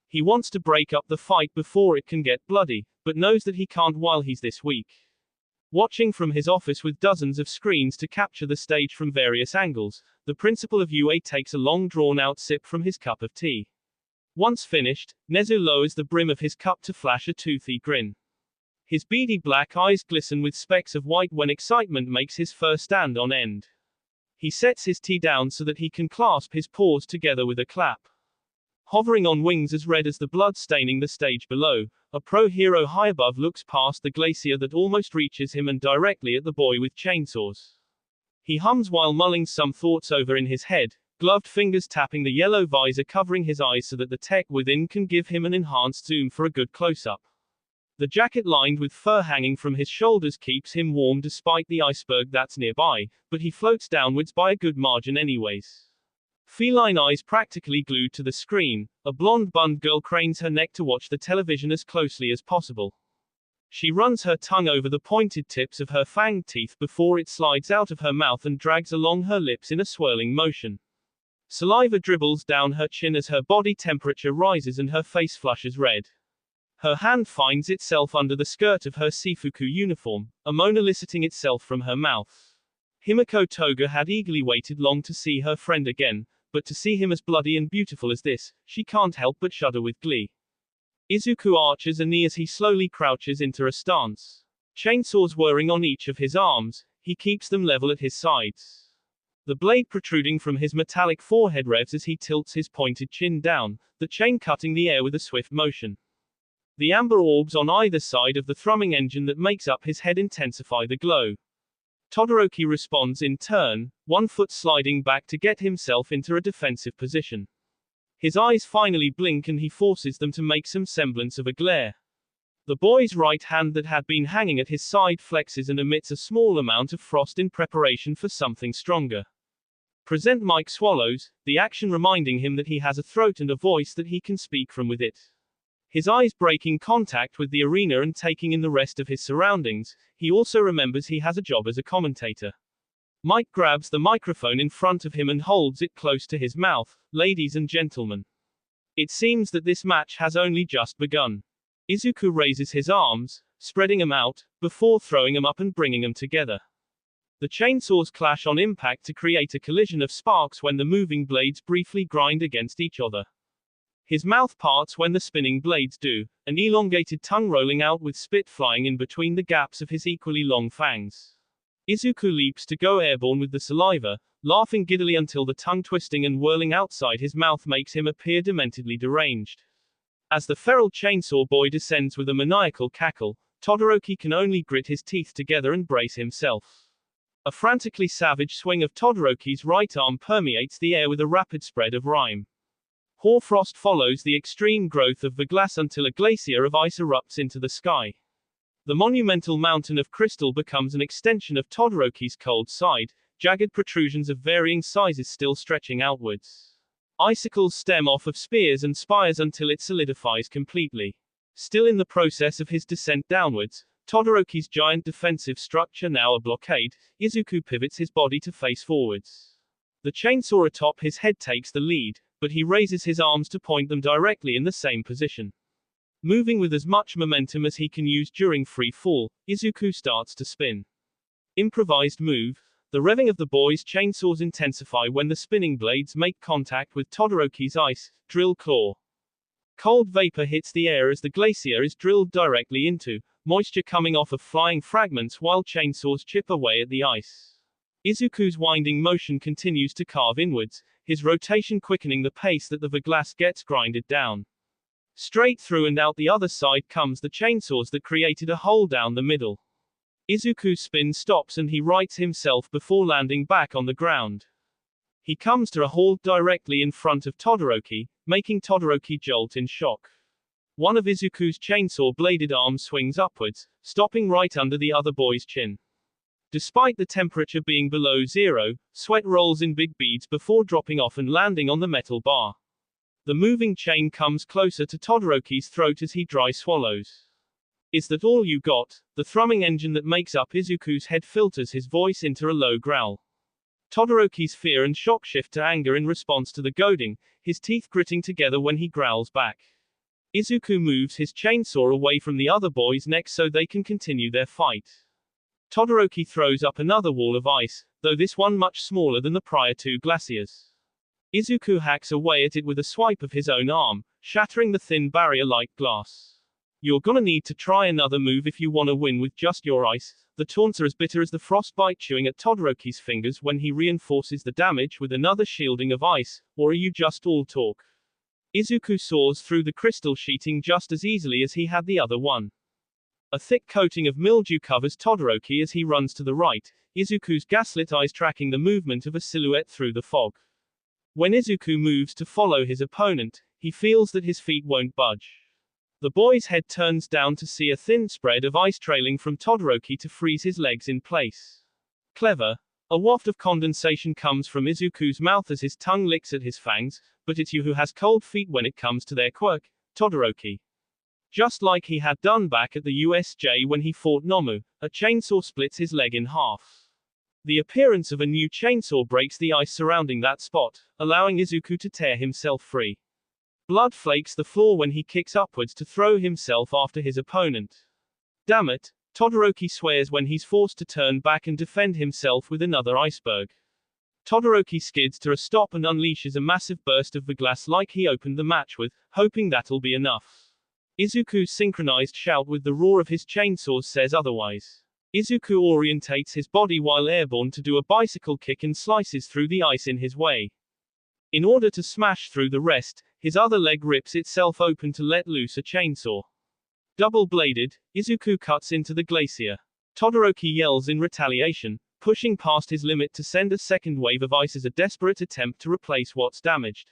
He wants to break up the fight before it can get bloody, but knows that he can't while he's this weak. Watching from his office with dozens of screens to capture the stage from various angles, the principal of UA takes a long drawn-out sip from his cup of tea. Once finished, Nezu lowers the brim of his cup to flash a toothy grin. His beady black eyes glisten with specks of white when excitement makes his fur stand on end. He sets his tea down so that he can clasp his paws together with a clap. Hovering on wings as red as the blood staining the stage below, a pro-hero high above looks past the glacier that almost reaches him and directly at the boy with chainsaws. He hums while mulling some thoughts over in his head, gloved fingers tapping the yellow visor covering his eyes so that the tech within can give him an enhanced zoom for a good close-up. The jacket lined with fur hanging from his shoulders keeps him warm despite the iceberg that's nearby, but he floats downwards by a good margin anyways. Feline eyes practically glued to the screen, a blonde-bunned girl cranes her neck to watch the television as closely as possible. She runs her tongue over the pointed tips of her fanged teeth before it slides out of her mouth and drags along her lips in a swirling motion. Saliva dribbles down her chin as her body temperature rises and her face flushes red. Her hand finds itself under the skirt of her Sifuku uniform, a moan eliciting itself from her mouth. Himiko Toga had eagerly waited long to see her friend again, but to see him as bloody and beautiful as this, she can't help but shudder with glee. Izuku arches a knee as he slowly crouches into a stance. Chainsaws whirring on each of his arms, he keeps them level at his sides. The blade protruding from his metallic forehead revs as he tilts his pointed chin down, the chain cutting the air with a swift motion. The amber orbs on either side of the thrumming engine that makes up his head intensify the glow. Todoroki responds in turn, one foot sliding back to get himself into a defensive position. His eyes finally blink and he forces them to make some semblance of a glare. The boy's right hand that had been hanging at his side flexes and emits a small amount of frost in preparation for something stronger. Present Mike swallows, the action reminding him that he has a throat and a voice that he can speak from with it. His eyes breaking contact with the arena and taking in the rest of his surroundings, he also remembers he has a job as a commentator. Mike grabs the microphone in front of him and holds it close to his mouth. Ladies and gentlemen. It seems that this match has only just begun. Izuku raises his arms, spreading them out, before throwing them up and bringing them together. The chainsaws clash on impact to create a collision of sparks when the moving blades briefly grind against each other. His mouth parts when the spinning blades do, an elongated tongue rolling out with spit flying in between the gaps of his equally long fangs. Izuku leaps to go airborne with the saliva, laughing giddily until the tongue twisting and whirling outside his mouth makes him appear dementedly deranged. As the feral chainsaw boy descends with a maniacal cackle, Todoroki can only grit his teeth together and brace himself. A frantically savage swing of Todoroki's right arm permeates the air with a rapid spread of rhyme. Hoarfrost follows the extreme growth of the glass until a glacier of ice erupts into the sky. The monumental mountain of crystal becomes an extension of Todoroki's cold side, jagged protrusions of varying sizes still stretching outwards. Icicles stem off of spears and spires until it solidifies completely. Still in the process of his descent downwards, Todoroki's giant defensive structure now a blockade, Izuku pivots his body to face forwards. The chainsaw atop his head takes the lead, but he raises his arms to point them directly in the same position. Moving with as much momentum as he can use during free fall, Izuku starts to spin. Improvised move. The revving of the boy's chainsaws intensify when the spinning blades make contact with Todoroki's ice drill claw. Cold vapor hits the air as the glacier is drilled directly into, moisture coming off of flying fragments while chainsaws chip away at the ice. Izuku's winding motion continues to carve inwards, his rotation quickening the pace that the verglass gets grinded down. Straight through and out the other side comes the chainsaws that created a hole down the middle. Izuku's spin stops and he rights himself before landing back on the ground. He comes to a halt directly in front of Todoroki, making Todoroki jolt in shock. One of Izuku's chainsaw-bladed arms swings upwards, stopping right under the other boy's chin. Despite the temperature being below zero, sweat rolls in big beads before dropping off and landing on the metal bar. The moving chain comes closer to Todoroki's throat as he dry swallows. Is that all you got? The thrumming engine that makes up Izuku's head filters his voice into a low growl. Todoroki's fear and shock shift to anger in response to the goading, his teeth gritting together when he growls back. Izuku moves his chainsaw away from the other boy's neck so they can continue their fight. Todoroki throws up another wall of ice, though this one much smaller than the prior two glaciers. Izuku hacks away at it with a swipe of his own arm, shattering the thin barrier like glass. You're gonna need to try another move if you wanna win with just your ice. The taunts are as bitter as the frostbite chewing at Todoroki's fingers when he reinforces the damage with another shielding of ice, or are you just all talk? Izuku soars through the crystal sheeting just as easily as he had the other one. A thick coating of mildew covers Todoroki as he runs to the right, Izuku's gaslit eyes tracking the movement of a silhouette through the fog. When Izuku moves to follow his opponent, he feels that his feet won't budge. The boy's head turns down to see a thin spread of ice trailing from Todoroki to freeze his legs in place. Clever. A waft of condensation comes from Izuku's mouth as his tongue licks at his fangs, but it's you who has cold feet when it comes to their quirk, Todoroki. Just like he had done back at the USJ when he fought Nomu, a chainsaw splits his leg in half. The appearance of a new chainsaw breaks the ice surrounding that spot, allowing Izuku to tear himself free. Blood flakes the floor when he kicks upwards to throw himself after his opponent. Damn it, Todoroki swears when he's forced to turn back and defend himself with another iceberg. Todoroki skids to a stop and unleashes a massive burst of verglass like he opened the match with, hoping that'll be enough. Izuku's synchronized shout with the roar of his chainsaws says otherwise. Izuku orientates his body while airborne to do a bicycle kick and slices through the ice in his way. In order to smash through the rest, his other leg rips itself open to let loose a chainsaw. Double-bladed, Izuku cuts into the glacier. Todoroki yells in retaliation, pushing past his limit to send a second wave of ice as a desperate attempt to replace what's damaged.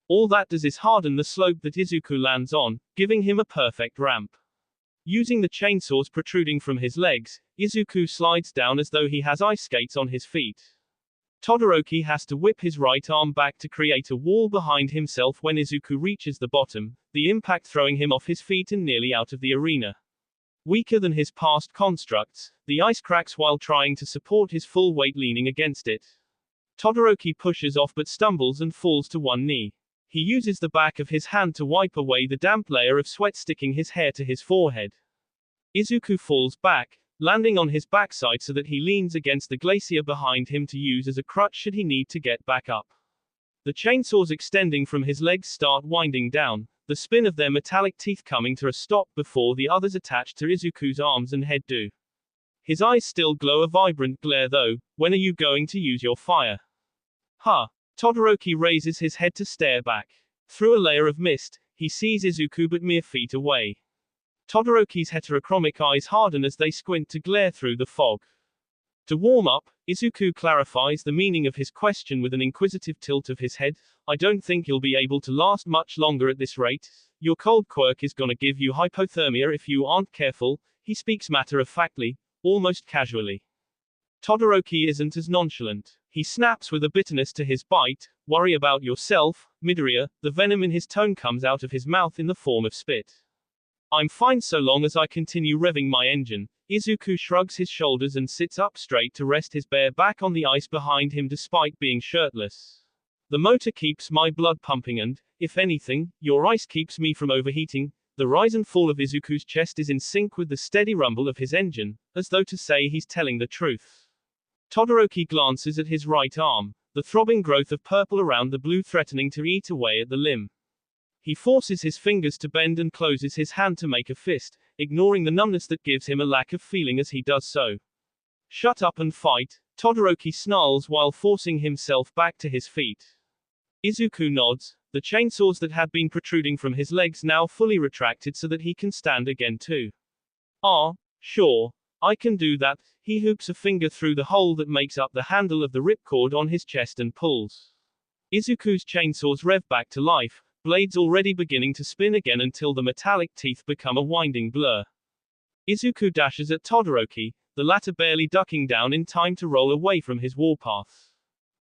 All that does is harden the slope that Izuku lands on, giving him a perfect ramp. Using the chainsaws protruding from his legs, Izuku slides down as though he has ice skates on his feet. Todoroki has to whip his right arm back to create a wall behind himself when Izuku reaches the bottom, the impact throwing him off his feet and nearly out of the arena. Weaker than his past constructs, the ice cracks while trying to support his full weight leaning against it. Todoroki pushes off but stumbles and falls to one knee. He uses the back of his hand to wipe away the damp layer of sweat sticking his hair to his forehead. Izuku falls back, landing on his backside so that he leans against the glacier behind him to use as a crutch should he need to get back up. The chainsaws extending from his legs start winding down, the spin of their metallic teeth coming to a stop before the others attached to Izuku's arms and head do. His eyes still glow a vibrant glare though. When are you going to use your fire? Huh. Todoroki raises his head to stare back. Through a layer of mist, he sees Izuku but mere feet away. Todoroki's heterochromic eyes harden as they squint to glare through the fog. To warm up, Izuku clarifies the meaning of his question with an inquisitive tilt of his head. I don't think you'll be able to last much longer at this rate. Your cold quirk is gonna give you hypothermia if you aren't careful, he speaks matter-of-factly, almost casually. Todoroki isn't as nonchalant. He snaps with a bitterness to his bite. Worry about yourself, Midoriya. The venom in his tone comes out of his mouth in the form of spit. I'm fine so long as I continue revving my engine. Izuku shrugs his shoulders and sits up straight to rest his bare back on the ice behind him despite being shirtless. The motor keeps my blood pumping and, if anything, your ice keeps me from overheating. The rise and fall of Izuku's chest is in sync with the steady rumble of his engine, as though to say he's telling the truth. Todoroki glances at his right arm, the throbbing growth of purple around the blue threatening to eat away at the limb. He forces his fingers to bend and closes his hand to make a fist, ignoring the numbness that gives him a lack of feeling as he does so. Shut up and fight, Todoroki snarls while forcing himself back to his feet. Izuku nods, the chainsaws that had been protruding from his legs now fully retracted so that he can stand again too. Ah, sure. I can do that. He hoops a finger through the hole that makes up the handle of the ripcord on his chest and pulls. Izuku's chainsaws rev back to life, blades already beginning to spin again until the metallic teeth become a winding blur. Izuku dashes at Todoroki, the latter barely ducking down in time to roll away from his warpath.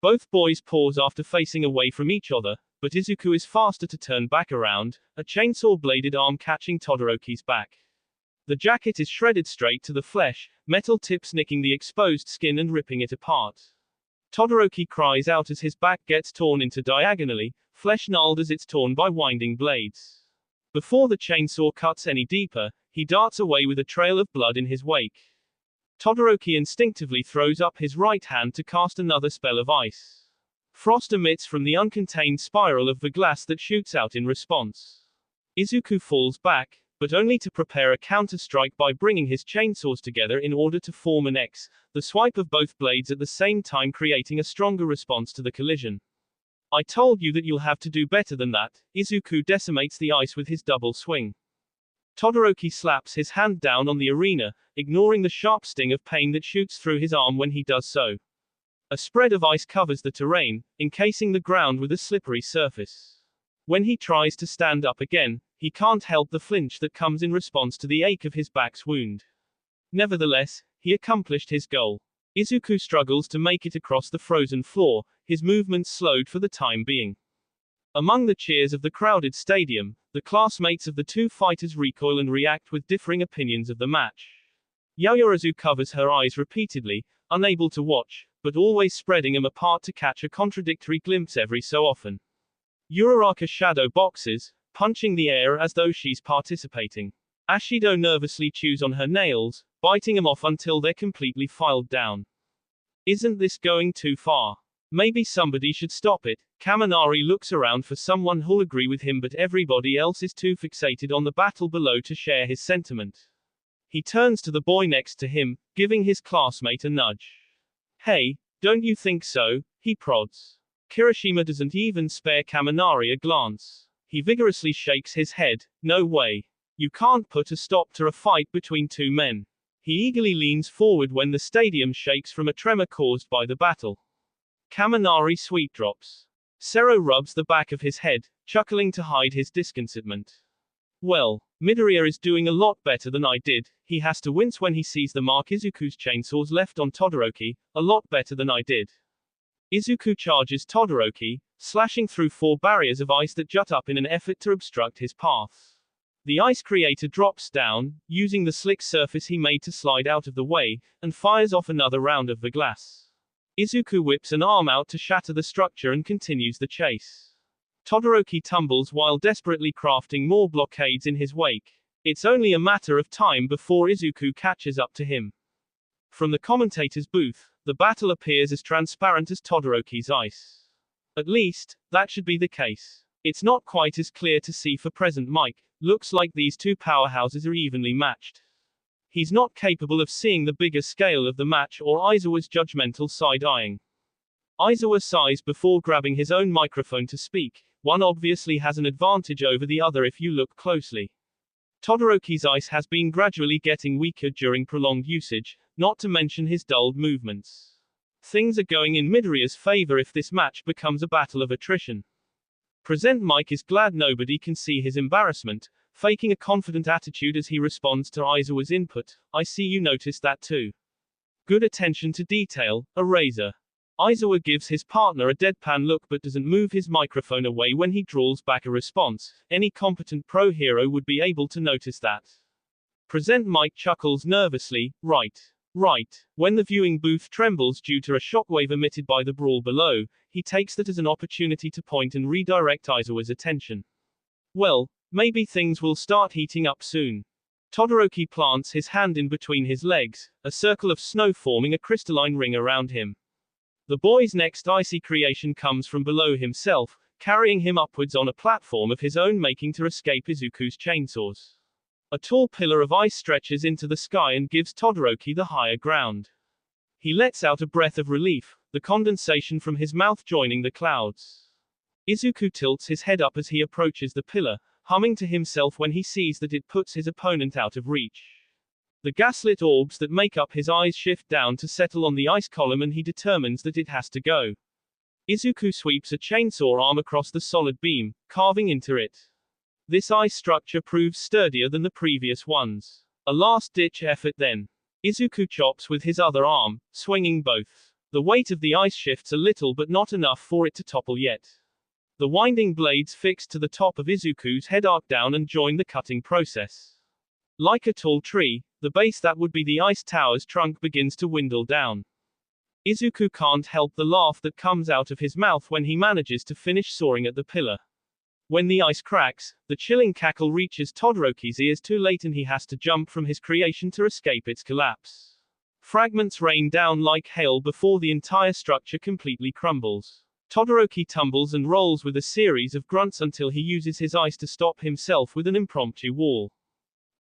Both boys pause after facing away from each other, but Izuku is faster to turn back around, a chainsaw-bladed arm catching Todoroki's back. The jacket is shredded straight to the flesh, metal tips nicking the exposed skin and ripping it apart. Todoroki cries out as his back gets torn into diagonally, flesh gnarled as it's torn by winding blades. Before the chainsaw cuts any deeper, he darts away with a trail of blood in his wake. Todoroki instinctively throws up his right hand to cast another spell of ice. Frost emits from the uncontained spiral of the glass that shoots out in response. Izuku falls back, but only to prepare a counter-strike by bringing his chainsaws together in order to form an X, the swipe of both blades at the same time creating a stronger response to the collision. I told you that you'll have to do better than that. Izuku decimates the ice with his double swing. Todoroki slaps his hand down on the arena, ignoring the sharp sting of pain that shoots through his arm when he does so. A spread of ice covers the terrain, encasing the ground with a slippery surface. When he tries to stand up again, he can't help the flinch that comes in response to the ache of his back's wound. Nevertheless, he accomplished his goal. Izuku struggles to make it across the frozen floor, his movements slowed for the time being. Among the cheers of the crowded stadium, the classmates of the two fighters recoil and react with differing opinions of the match. Yaoyorozu covers her eyes repeatedly, unable to watch, but always spreading them apart to catch a contradictory glimpse every so often. Uraraka shadow boxes, punching the air as though she's participating. Ashido nervously chews on her nails, biting them off until they're completely filed down. Isn't this going too far? Maybe somebody should stop it. Kaminari looks around for someone who'll agree with him, but everybody else is too fixated on the battle below to share his sentiment. He turns to the boy next to him, giving his classmate a nudge. Hey, don't you think so? He prods. Kirishima doesn't even spare Kaminari a glance. He vigorously shakes his head. No way. You can't put a stop to a fight between two men. He eagerly leans forward when the stadium shakes from a tremor caused by the battle. Kaminari sweet drops. Sero rubs the back of his head, chuckling to hide his discontentment. Well, Midoriya is doing a lot better than I did. He has to wince when he sees the mark Izuku's chainsaws left on Todoroki. A lot better than I did. Izuku charges Todoroki, slashing through 4 barriers of ice that jut up in an effort to obstruct his path. The ice creator drops down, using the slick surface he made to slide out of the way, and fires off another round of the glass. Izuku whips an arm out to shatter the structure and continues the chase. Todoroki tumbles while desperately crafting more blockades in his wake. It's only a matter of time before Izuku catches up to him. From the commentator's booth, the battle appears as transparent as Todoroki's ice. At least, that should be the case. It's not quite as clear to see for present Mike. Looks like these two powerhouses are evenly matched. He's not capable of seeing the bigger scale of the match or Aizawa's judgmental side-eyeing. Aizawa sighs before grabbing his own microphone to speak. One obviously has an advantage over the other if you look closely. Todoroki's ice has been gradually getting weaker during prolonged usage, not to mention his dulled movements. Things are going in Midoriya's favor if this match becomes a battle of attrition. Present Mike is glad nobody can see his embarrassment, faking a confident attitude as he responds to Aizawa's input. I see you noticed that too. Good attention to detail, a razor. Aizawa gives his partner a deadpan look but doesn't move his microphone away when he drawls back a response. Any competent pro hero would be able to notice that. Present Mike chuckles nervously, right. When the viewing booth trembles due to a shockwave emitted by the brawl below, he takes that as an opportunity to point and redirect Aizawa's attention. Well, maybe things will start heating up soon. Todoroki plants his hand in between his legs, a circle of snow forming a crystalline ring around him. The boy's next icy creation comes from below himself, carrying him upwards on a platform of his own making to escape Izuku's chainsaws. A tall pillar of ice stretches into the sky and gives Todoroki the higher ground. He lets out a breath of relief, the condensation from his mouth joining the clouds. Izuku tilts his head up as he approaches the pillar, humming to himself when he sees that it puts his opponent out of reach. The gaslit orbs that make up his eyes shift down to settle on the ice column and he determines that it has to go. Izuku sweeps a chainsaw arm across the solid beam, carving into it. This ice structure proves sturdier than the previous ones. A last-ditch effort then. Izuku chops with his other arm, swinging both. The weight of the ice shifts a little but not enough for it to topple yet. The winding blades fixed to the top of Izuku's head arc down and join the cutting process. Like a tall tree, the base that would be the ice tower's trunk begins to dwindle down. Izuku can't help the laugh that comes out of his mouth when he manages to finish sawing at the pillar. When the ice cracks, the chilling cackle reaches Todoroki's ears too late and he has to jump from his creation to escape its collapse. Fragments rain down like hail before the entire structure completely crumbles. Todoroki tumbles and rolls with a series of grunts until he uses his ice to stop himself with an impromptu wall.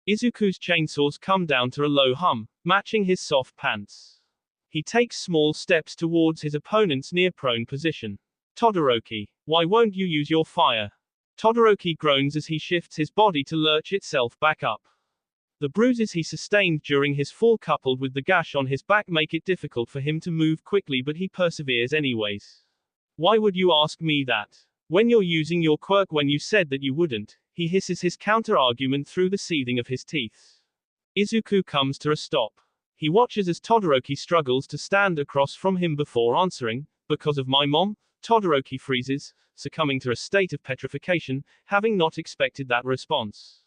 Izuku's chainsaws come down to a low hum, matching his soft pants. He takes small steps towards his opponent's near-prone position. Todoroki, why won't you use your fire? Todoroki groans as he shifts his body to lurch itself back up. The bruises he sustained during his fall coupled with the gash on his back make it difficult for him to move quickly, but he perseveres anyways. Why would you ask me that? When you're using your quirk when you said that you wouldn't, he hisses his counter-argument through the seething of his teeth. Izuku comes to a stop. He watches as Todoroki struggles to stand across from him before answering, because of my mom? Todoroki freezes, succumbing to a state of petrification, having not expected that response.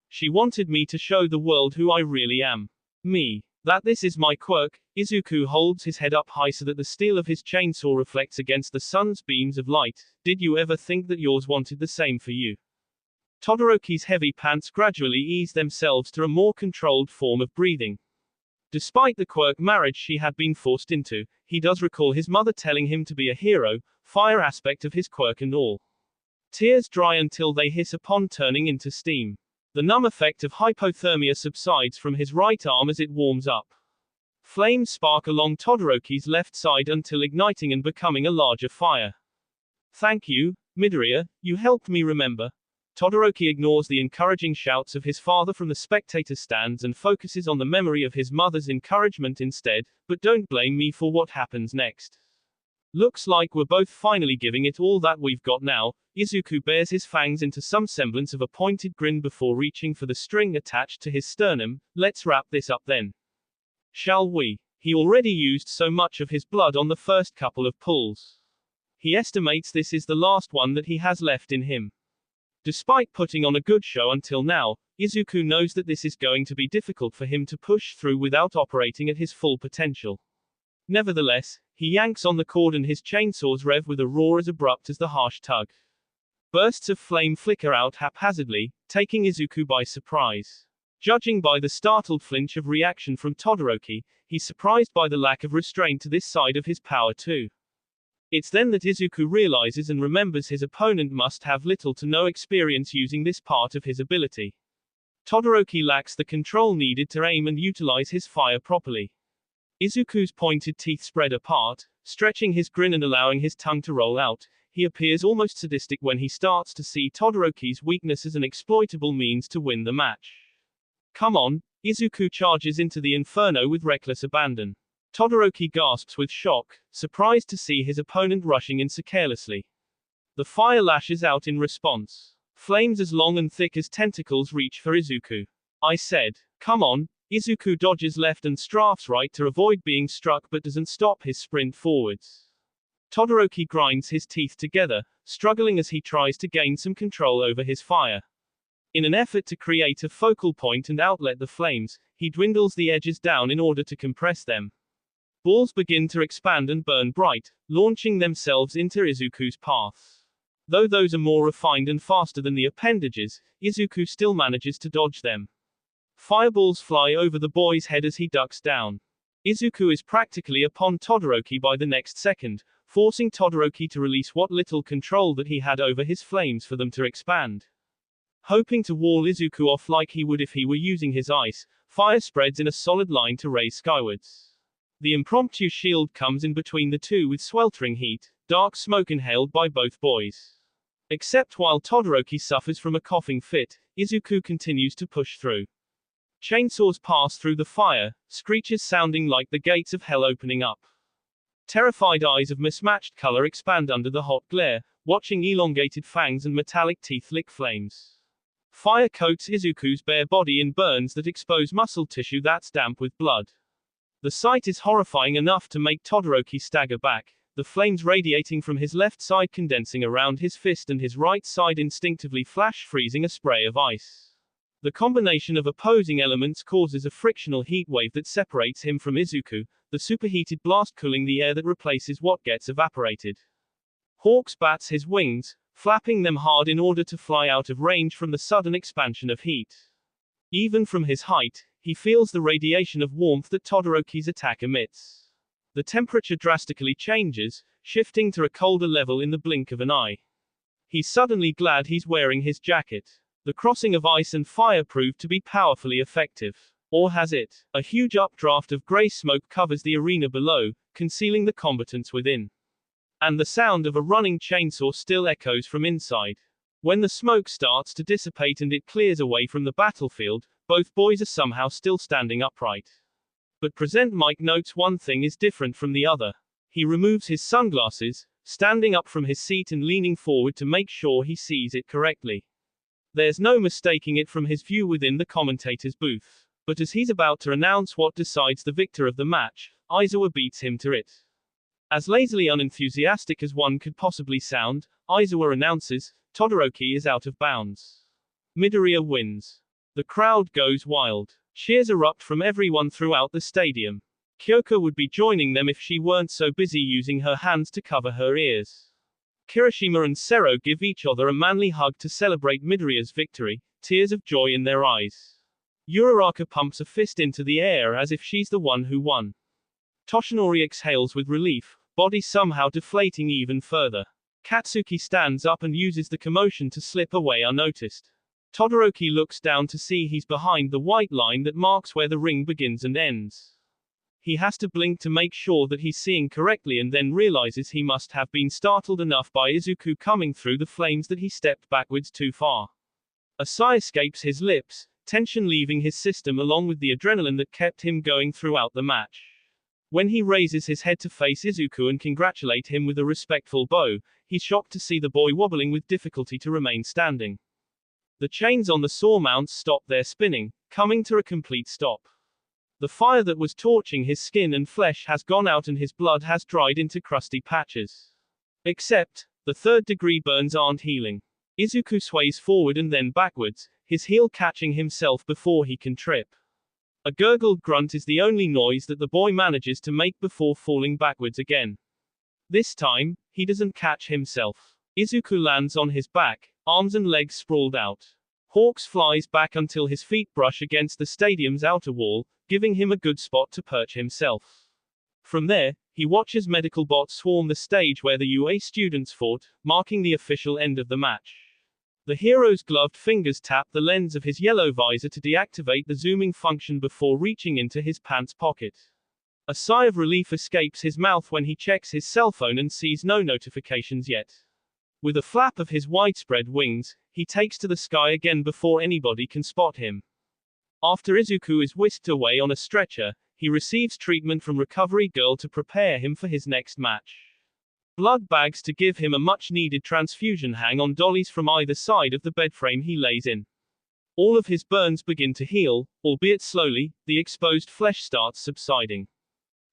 She wanted me to show the world who I really am. Me. That this is my quirk. Izuku holds his head up high so that the steel of his chainsaw reflects against the sun's beams of light. Did you ever think that yours wanted the same for you? Todoroki's heavy pants gradually ease themselves to a more controlled form of breathing. Despite the quirk marriage she had been forced into, he does recall his mother telling him to be a hero, fire aspect of his quirk and all. Tears dry until they hiss upon turning into steam. The numb effect of hypothermia subsides from his right arm as it warms up. Flames spark along Todoroki's left side until igniting and becoming a larger fire. Thank you, Midoriya, you helped me remember. Todoroki ignores the encouraging shouts of his father from the spectator stands and focuses on the memory of his mother's encouragement instead, but don't blame me for what happens next. Looks like we're both finally giving it all that we've got now. Izuku bares his fangs into some semblance of a pointed grin before reaching for the string attached to his sternum. Let's wrap this up then. Shall we? He already used so much of his blood on the first couple of pulls. He estimates this is the last one that he has left in him. Despite putting on a good show until now, Izuku knows that this is going to be difficult for him to push through without operating at his full potential. Nevertheless, he yanks on the cord and his chainsaws rev with a roar as abrupt as the harsh tug. Bursts of flame flicker out haphazardly, taking Izuku by surprise. Judging by the startled flinch of reaction from Todoroki, he's surprised by the lack of restraint to this side of his power too. It's then that Izuku realizes and remembers his opponent must have little to no experience using this part of his ability. Todoroki lacks the control needed to aim and utilize his fire properly. Izuku's pointed teeth spread apart, stretching his grin and allowing his tongue to roll out. He appears almost sadistic when he starts to see Todoroki's weakness as an exploitable means to win the match. Come on, Izuku charges into the inferno with reckless abandon. Todoroki gasps with shock, surprised to see his opponent rushing in so carelessly. The fire lashes out in response. Flames as long and thick as tentacles reach for Izuku. I said, come on. Izuku dodges left and strafes right to avoid being struck but doesn't stop his sprint forwards. Todoroki grinds his teeth together, struggling as he tries to gain some control over his fire. In an effort to create a focal point and outlet the flames, he dwindles the edges down in order to compress them. Balls begin to expand and burn bright, launching themselves into Izuku's path. Though those are more refined and faster than the appendages, Izuku still manages to dodge them. Fireballs fly over the boy's head as he ducks down. Izuku is practically upon Todoroki by the next second, forcing Todoroki to release what little control that he had over his flames for them to expand. Hoping to wall Izuku off like he would if he were using his ice, fire spreads in a solid line to raise skywards. The impromptu shield comes in between the two with sweltering heat, dark smoke inhaled by both boys. Except while Todoroki suffers from a coughing fit, Izuku continues to push through. Chainsaws pass through the fire, screeches sounding like the gates of hell opening up. Terrified eyes of mismatched color expand under the hot glare, watching elongated fangs and metallic teeth lick flames. Fire coats Izuku's bare body in burns that expose muscle tissue that's damp with blood. The sight is horrifying enough to make Todoroki stagger back, the flames radiating from his left side condensing around his fist and his right side instinctively flash freezing a spray of ice. The combination of opposing elements causes a frictional heat wave that separates him from Izuku, the superheated blast cooling the air that replaces what gets evaporated. Hawks bats his wings, flapping them hard in order to fly out of range from the sudden expansion of heat. Even from his height, he feels the radiation of warmth that Todoroki's attack emits. The temperature drastically changes, shifting to a colder level in the blink of an eye. He's suddenly glad he's wearing his jacket. The crossing of ice and fire proved to be powerfully effective. Or has it? A huge updraft of gray smoke covers the arena below, concealing the combatants within. And the sound of a running chainsaw still echoes from inside. When the smoke starts to dissipate and it clears away from the battlefield, both boys are somehow still standing upright. But Present Mike notes one thing is different from the other. He removes his sunglasses, standing up from his seat and leaning forward to make sure he sees it correctly. There's no mistaking it from his view within the commentator's booth. But as he's about to announce what decides the victor of the match, Aizawa beats him to it. As lazily unenthusiastic as one could possibly sound, Aizawa announces, Todoroki is out of bounds. Midoriya wins. The crowd goes wild. Cheers erupt from everyone throughout the stadium. Kyoko would be joining them if she weren't so busy using her hands to cover her ears. Kirishima and Sero give each other a manly hug to celebrate Midoriya's victory, tears of joy in their eyes. Uraraka pumps a fist into the air as if she's the one who won. Toshinori exhales with relief, body somehow deflating even further. Katsuki stands up and uses the commotion to slip away unnoticed. Todoroki looks down to see he's behind the white line that marks where the ring begins and ends. He has to blink to make sure that he's seeing correctly and then realizes he must have been startled enough by Izuku coming through the flames that he stepped backwards too far. A sigh escapes his lips, tension leaving his system along with the adrenaline that kept him going throughout the match. When he raises his head to face Izuku and congratulate him with a respectful bow, he's shocked to see the boy wobbling with difficulty to remain standing. The chains on the saw mounts stop their spinning, coming to a complete stop. The fire that was torching his skin and flesh has gone out and his blood has dried into crusty patches. Except, the third-degree burns aren't healing. Izuku sways forward and then backwards, his heel catching himself before he can trip. A gurgled grunt is the only noise that the boy manages to make before falling backwards again. This time, he doesn't catch himself. Izuku lands on his back, arms and legs sprawled out. Hawks flies back until his feet brush against the stadium's outer wall, giving him a good spot to perch himself. From there, he watches medical bots swarm the stage where the UA students fought, marking the official end of the match. The hero's gloved fingers tap the lens of his yellow visor to deactivate the zooming function before reaching into his pants pocket. A sigh of relief escapes his mouth when he checks his cell phone and sees no notifications yet. With a flap of his widespread wings, he takes to the sky again before anybody can spot him. After Izuku is whisked away on a stretcher, he receives treatment from Recovery Girl to prepare him for his next match. Blood bags to give him a much-needed transfusion hang on dollies from either side of the bedframe he lays in. All of his burns begin to heal, albeit slowly, the exposed flesh starts subsiding.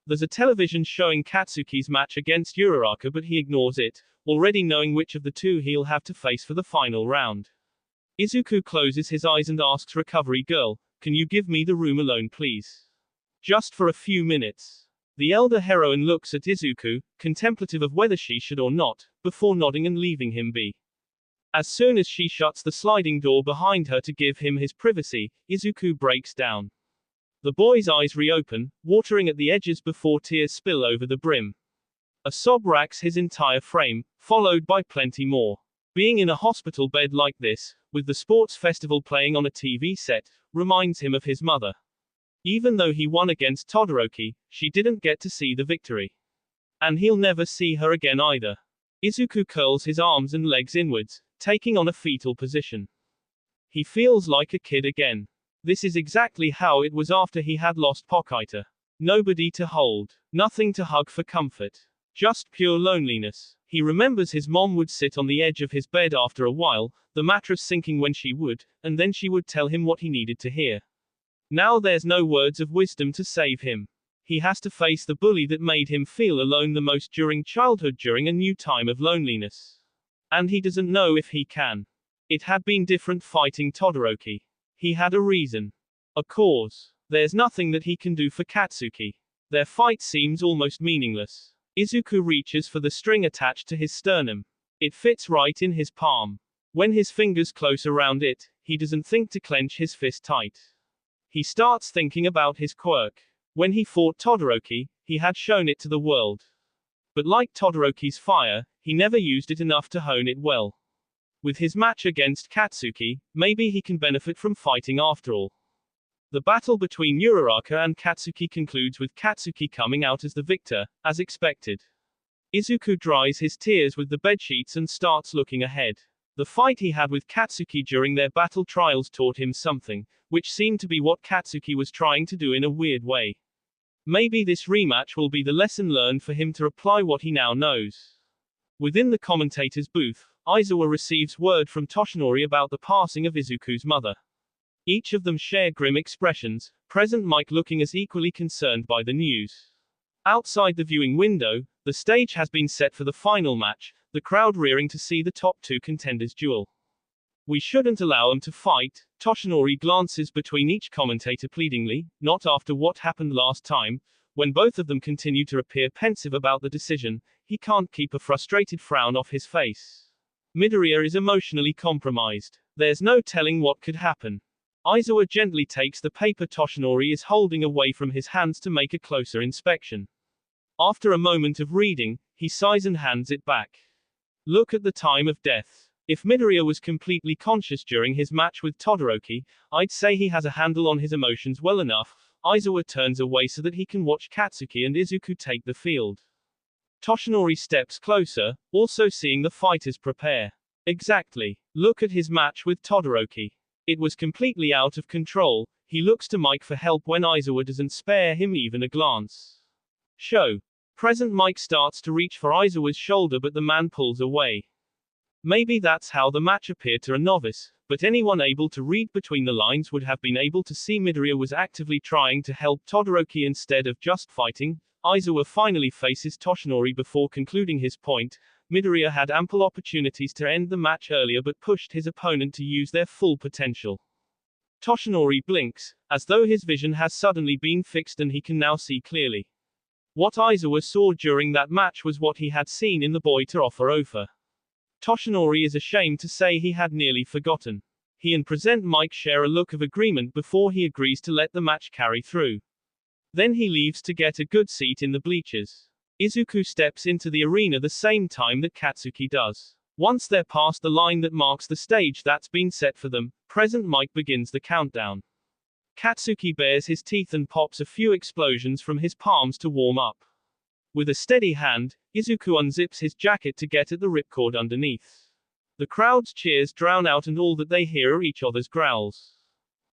There's a television showing Katsuki's match against Uraraka but he ignores it, already knowing which of the two he'll have to face for the final round. Izuku closes his eyes and asks Recovery Girl, "Can you give me the room alone please? Just for a few minutes." The elder heroine looks at Izuku, contemplative of whether she should or not, before nodding and leaving him be. As soon as she shuts the sliding door behind her to give him his privacy, Izuku breaks down. The boy's eyes reopen, watering at the edges before tears spill over the brim. A sob racks his entire frame, followed by plenty more. Being in a hospital bed like this, with the sports festival playing on a TV set, reminds him of his mother. Even though he won against Todoroki, she didn't get to see the victory. And he'll never see her again either. Izuku curls his arms and legs inwards, taking on a fetal position. He feels like a kid again. This is exactly how it was after he had lost Pokita. Nobody to hold. Nothing to hug for comfort. Just pure loneliness. He remembers his mom would sit on the edge of his bed after a while, the mattress sinking when she would, and then she would tell him what he needed to hear. Now there's no words of wisdom to save him. He has to face the bully that made him feel alone the most during childhood during a new time of loneliness. And he doesn't know if he can. It had been different fighting Todoroki. He had a reason. A cause. There's nothing that he can do for Katsuki. Their fight seems almost meaningless. Izuku reaches for the string attached to his sternum. It fits right in his palm. When his fingers close around it, he doesn't think to clench his fist tight. He starts thinking about his quirk. When he fought Todoroki, he had shown it to the world. But like Todoroki's fire, he never used it enough to hone it well. With his match against Katsuki, maybe he can benefit from fighting after all. The battle between Uraraka and Katsuki concludes with Katsuki coming out as the victor, as expected. Izuku dries his tears with the bedsheets and starts looking ahead. The fight he had with Katsuki during their battle trials taught him something, which seemed to be what Katsuki was trying to do in a weird way. Maybe this rematch will be the lesson learned for him to apply what he now knows. Within the commentator's booth, Aizawa receives word from Toshinori about the passing of Izuku's mother. Each of them share grim expressions, present Mike looking as equally concerned by the news. Outside the viewing window, the stage has been set for the final match, the crowd rearing to see the top two contenders duel. "We shouldn't allow them to fight," Toshinori glances between each commentator pleadingly, not after what happened last time. When both of them continue to appear pensive about the decision, he can't keep a frustrated frown off his face. Midoriya is emotionally compromised. There's no telling what could happen. Aizawa gently takes the paper Toshinori is holding away from his hands to make a closer inspection. After a moment of reading, he sighs and hands it back. Look at the time of death. If Midoriya was completely conscious during his match with Todoroki, I'd say he has a handle on his emotions well enough. Aizawa turns away so that he can watch Katsuki and Izuku take the field. Toshinori steps closer, also seeing the fighters prepare. Exactly. Look at his match with Todoroki. It was completely out of control. He looks to Mike for help when Aizawa doesn't spare him even a glance. Show. Present Mike starts to reach for Aizawa's shoulder, but the man pulls away. Maybe that's how the match appeared to a novice, but anyone able to read between the lines would have been able to see Midoriya was actively trying to help Todoroki instead of just fighting. Aizawa finally faces Toshinori before concluding his point. Midoriya had ample opportunities to end the match earlier but pushed his opponent to use their full potential. Toshinori blinks, as though his vision has suddenly been fixed and he can now see clearly. What Aizawa saw during that match was what he had seen in the boruto offer. Toshinori is ashamed to say he had nearly forgotten. He and Present Mike share a look of agreement before he agrees to let the match carry through. Then he leaves to get a good seat in the bleachers. Izuku steps into the arena the same time that Katsuki does. Once they're past the line that marks the stage that's been set for them, Present Mike begins the countdown. Katsuki bares his teeth and pops a few explosions from his palms to warm up. With a steady hand, Izuku unzips his jacket to get at the ripcord underneath. The crowd's cheers drown out and all that they hear are each other's growls.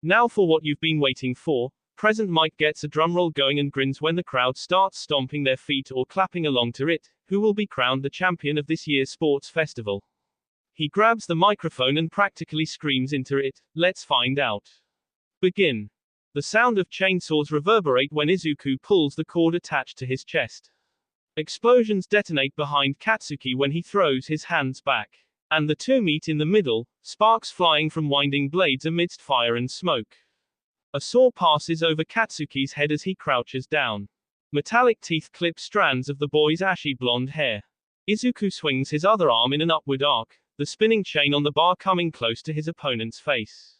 Now for what you've been waiting for. Present Mike gets a drumroll going and grins when the crowd starts stomping their feet or clapping along to it. Who will be crowned the champion of this year's sports festival? He grabs the microphone and practically screams into it, "Let's find out." Begin. The sound of chainsaws reverberate when Izuku pulls the cord attached to his chest. Explosions detonate behind Katsuki when he throws his hands back. And the two meet in the middle, sparks flying from winding blades amidst fire and smoke. A saw passes over Katsuki's head as he crouches down. Metallic teeth clip strands of the boy's ashy blonde hair. Izuku swings his other arm in an upward arc, the spinning chain on the bar coming close to his opponent's face.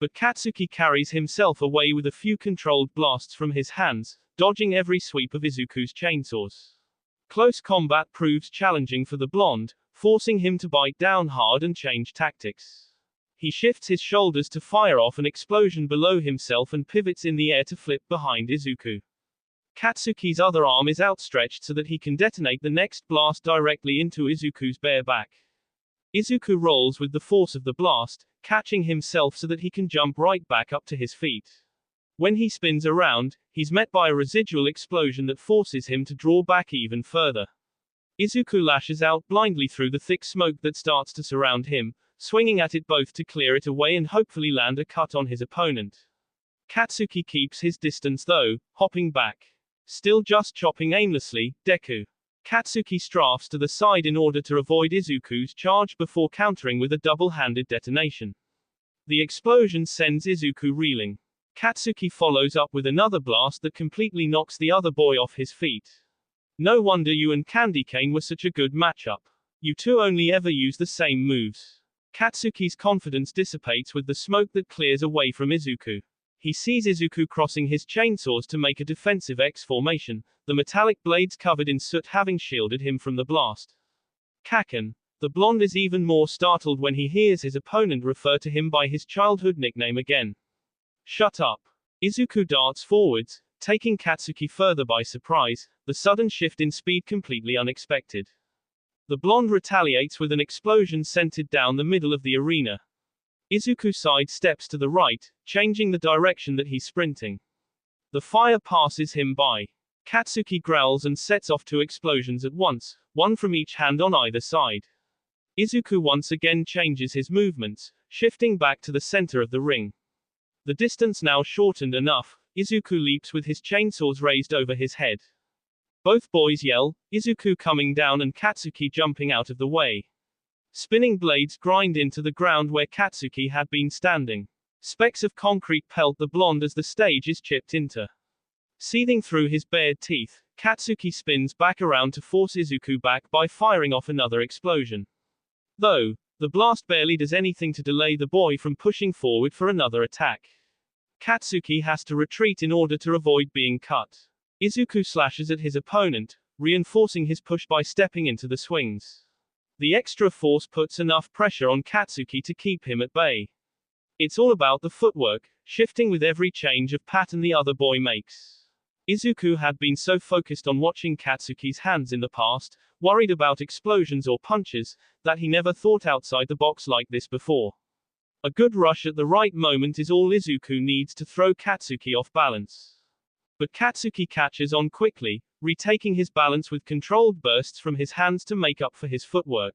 But Katsuki carries himself away with a few controlled blasts from his hands, dodging every sweep of Izuku's chainsaws. Close combat proves challenging for the blonde, forcing him to bite down hard and change tactics. He shifts his shoulders to fire off an explosion below himself and pivots in the air to flip behind Izuku. Katsuki's other arm is outstretched so that he can detonate the next blast directly into Izuku's bare back. Izuku rolls with the force of the blast, catching himself so that he can jump right back up to his feet. When he spins around, he's met by a residual explosion that forces him to draw back even further. Izuku lashes out blindly through the thick smoke that starts to surround him, swinging at it both to clear it away and hopefully land a cut on his opponent. Katsuki keeps his distance though, hopping back. Still just chopping aimlessly, Deku. Katsuki strafes to the side in order to avoid Izuku's charge before countering with a double-handed detonation. The explosion sends Izuku reeling. Katsuki follows up with another blast that completely knocks the other boy off his feet. No wonder you and Candy Cane were such a good matchup. You two only ever use the same moves. Katsuki's confidence dissipates with the smoke that clears away from Izuku. He sees Izuku crossing his chainsaws to make a defensive X formation, the metallic blades covered in soot having shielded him from the blast. Kaken. The blonde is even more startled when he hears his opponent refer to him by his childhood nickname again. Shut up. Izuku darts forwards, taking Katsuki further by surprise, the sudden shift in speed completely unexpected. The blonde retaliates with an explosion centered down the middle of the arena. Izuku sidesteps to the right, changing the direction that he's sprinting. The fire passes him by. Katsuki growls and sets off two explosions at once, one from each hand on either side. Izuku once again changes his movements, shifting back to the center of the ring. The distance now shortened enough, Izuku leaps with his chainsaws raised over his head. Both boys yell, Izuku coming down and Katsuki jumping out of the way. Spinning blades grind into the ground where Katsuki had been standing. Specks of concrete pelt the blonde as the stage is chipped into. Seething through his bared teeth, Katsuki spins back around to force Izuku back by firing off another explosion. Though, the blast barely does anything to delay the boy from pushing forward for another attack. Katsuki has to retreat in order to avoid being cut. Izuku slashes at his opponent, reinforcing his push by stepping into the swings. The extra force puts enough pressure on Katsuki to keep him at bay. It's all about the footwork, shifting with every change of pattern the other boy makes. Izuku had been so focused on watching Katsuki's hands in the past, worried about explosions or punches, that he never thought outside the box like this before. A good rush at the right moment is all Izuku needs to throw Katsuki off balance. But Katsuki catches on quickly, retaking his balance with controlled bursts from his hands to make up for his footwork.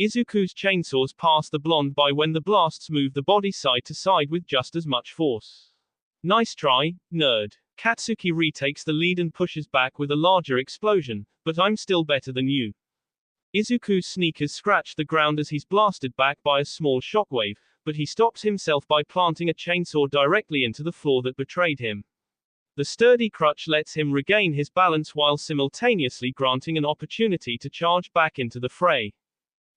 Izuku's chainsaws pass the blonde by when the blasts move the body side to side with just as much force. Nice try, nerd. Katsuki retakes the lead and pushes back with a larger explosion, but I'm still better than you. Izuku's sneakers scratch the ground as he's blasted back by a small shockwave, but he stops himself by planting a chainsaw directly into the floor that betrayed him. The sturdy crutch lets him regain his balance while simultaneously granting an opportunity to charge back into the fray.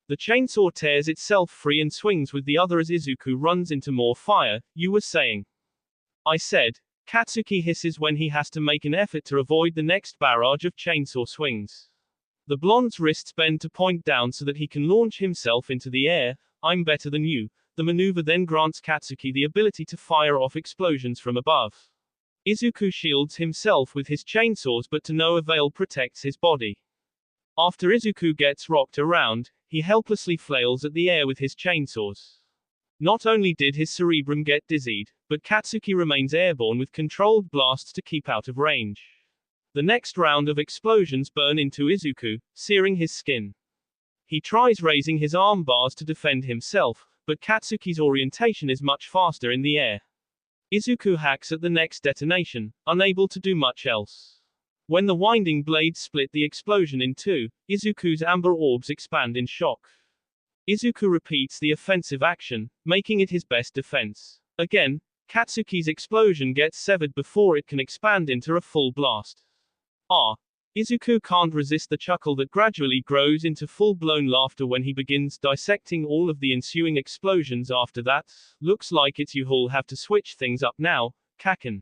The chainsaw tears itself free and swings with the other as Izuku runs into more fire. You were saying. I said. Katsuki hisses when he has to make an effort to avoid the next barrage of chainsaw swings. The blonde's wrists bend to point down so that he can launch himself into the air. I'm better than you. The maneuver then grants Katsuki the ability to fire off explosions from above. Izuku shields himself with his chainsaws but to no avail protects his body. After Izuku gets rocked around, he helplessly flails at the air with his chainsaws. Not only did his cerebrum get dizzied, but Katsuki remains airborne with controlled blasts to keep out of range. The next round of explosions burn into Izuku, searing his skin. He tries raising his arm bars to defend himself, but Katsuki's orientation is much faster in the air. Izuku hacks at the next detonation, unable to do much else. When the winding blades split the explosion in two, Izuku's amber orbs expand in shock. Izuku repeats the offensive action, making it his best defense. Again, Katsuki's explosion gets severed before it can expand into a full blast. Izuku can't resist the chuckle that gradually grows into full-blown laughter when he begins dissecting all of the ensuing explosions after that. Looks like it's you'll have to switch things up now, Kaken.